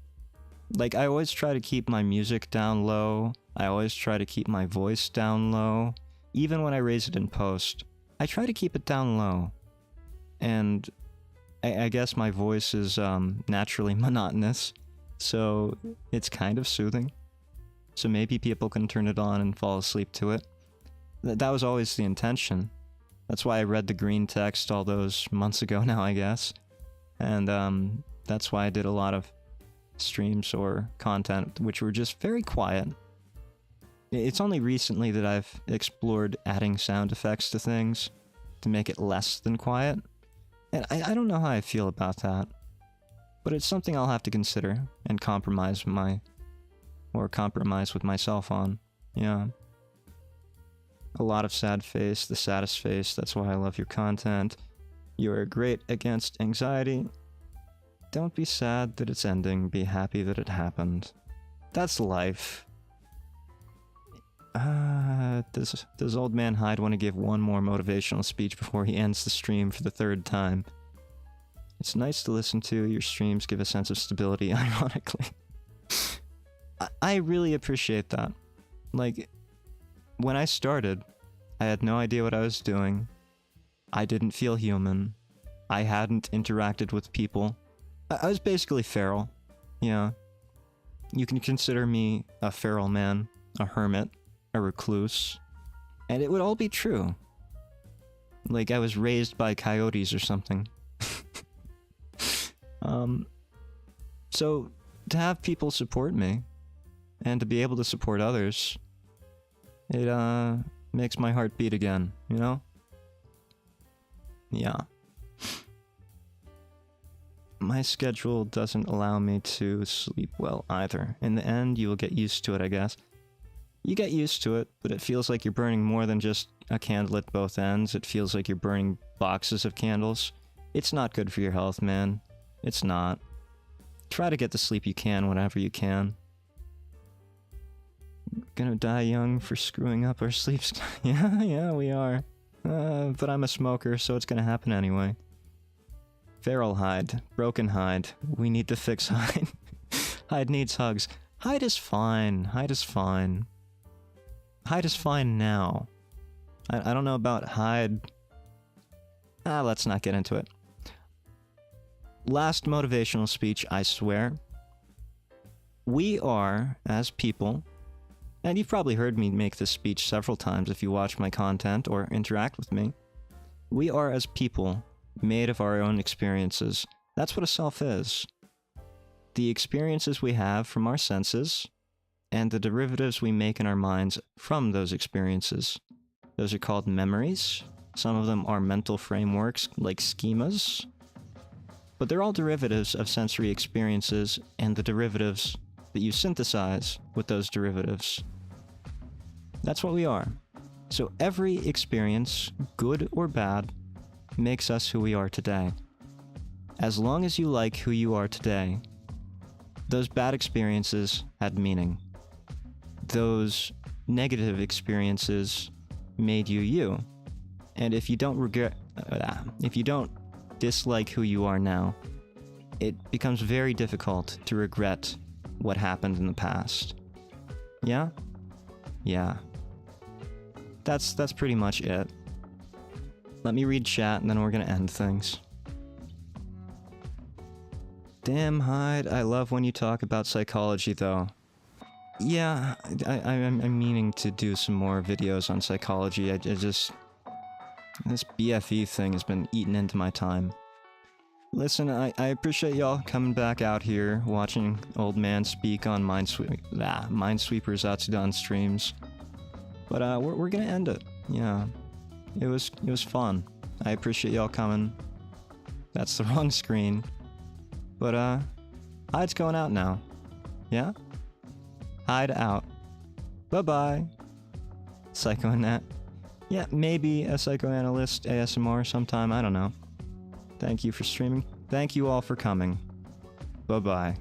Like, I always try to keep my music down low, I always try to keep my voice down low, even when I raise it in post. I try to keep it down low. And I guess my voice is naturally monotonous, so it's kind of soothing. So maybe people can turn it on and fall asleep to it. That was always the intention. That's why I read the green text all those months ago now, I guess. And that's why I did a lot of streams or content which were just very quiet. It's only recently that I've explored adding sound effects to things to make it less than quiet. And I don't know how I feel about that. But it's something I'll have to consider and compromise with myself on. Yeah. A lot of sad face, the saddest face, that's why I love your content. You are great against anxiety. Don't be sad that it's ending, be happy that it happened. That's life. Does old man Hyde want to give one more motivational speech before he ends the stream for the 3rd time? It's nice to listen to, your streams give a sense of stability, ironically. I really appreciate that. Like, when I started, I had no idea what I was doing. I didn't feel human. I hadn't interacted with people. I was basically feral. Yeah. You can consider me a feral man, a hermit, a recluse. And it would all be true. Like I was raised by coyotes or something. So to have people support me, and to be able to support others, it makes my heart beat again, you know? Yeah. My schedule doesn't allow me to sleep well either. In the end, you will get used to it, I guess. You get used to it, but it feels like you're burning more than just a candle at both ends. It feels like you're burning boxes of candles. It's not good for your health, man. It's not. Try to get the sleep you can whenever you can. Gonna die young for screwing up our sleep. Yeah, we are. But I'm a smoker, so it's gonna happen anyway. Feral Hyde. Broken Hyde. We need to fix Hyde. Hyde needs hugs. Hyde is fine. Hyde is fine. Hyde is fine now. I don't know about Hyde. Let's not get into it. Last motivational speech, I swear. We are, as people, and you've probably heard me make this speech several times if you watch my content or interact with me. We are, as people, made of our own experiences. That's what a self is. The experiences we have from our senses, and the derivatives we make in our minds from those experiences. Those are called memories. Some of them are mental frameworks, like schemas. But they're all derivatives of sensory experiences, and the derivatives that you synthesize with those derivatives. That's what we are. So every experience, good or bad, makes us who we are today. As long as you like who you are today, those bad experiences had meaning. Those negative experiences made you you. And if you don't dislike who you are now, it becomes very difficult to regret what happened in the past. Yeah? Yeah. That's pretty much it. Let me read chat and then we're gonna end things. Damn, Hyde, I love when you talk about psychology though. Yeah, I'm meaning to do some more videos on psychology. I just... This BFE thing has been eating into my time. Listen, I appreciate y'all coming back out here, watching old man speak on minesweeper Zatsudan streams. But we're gonna end it. Yeah, it was fun. I appreciate y'all coming. That's the wrong screen. But Hyde's going out now. Yeah? Hyde out. Bye-bye. Psychoanat. Yeah, maybe a psychoanalyst ASMR sometime, I don't know. Thank you for streaming. Thank you all for coming. Bye-bye.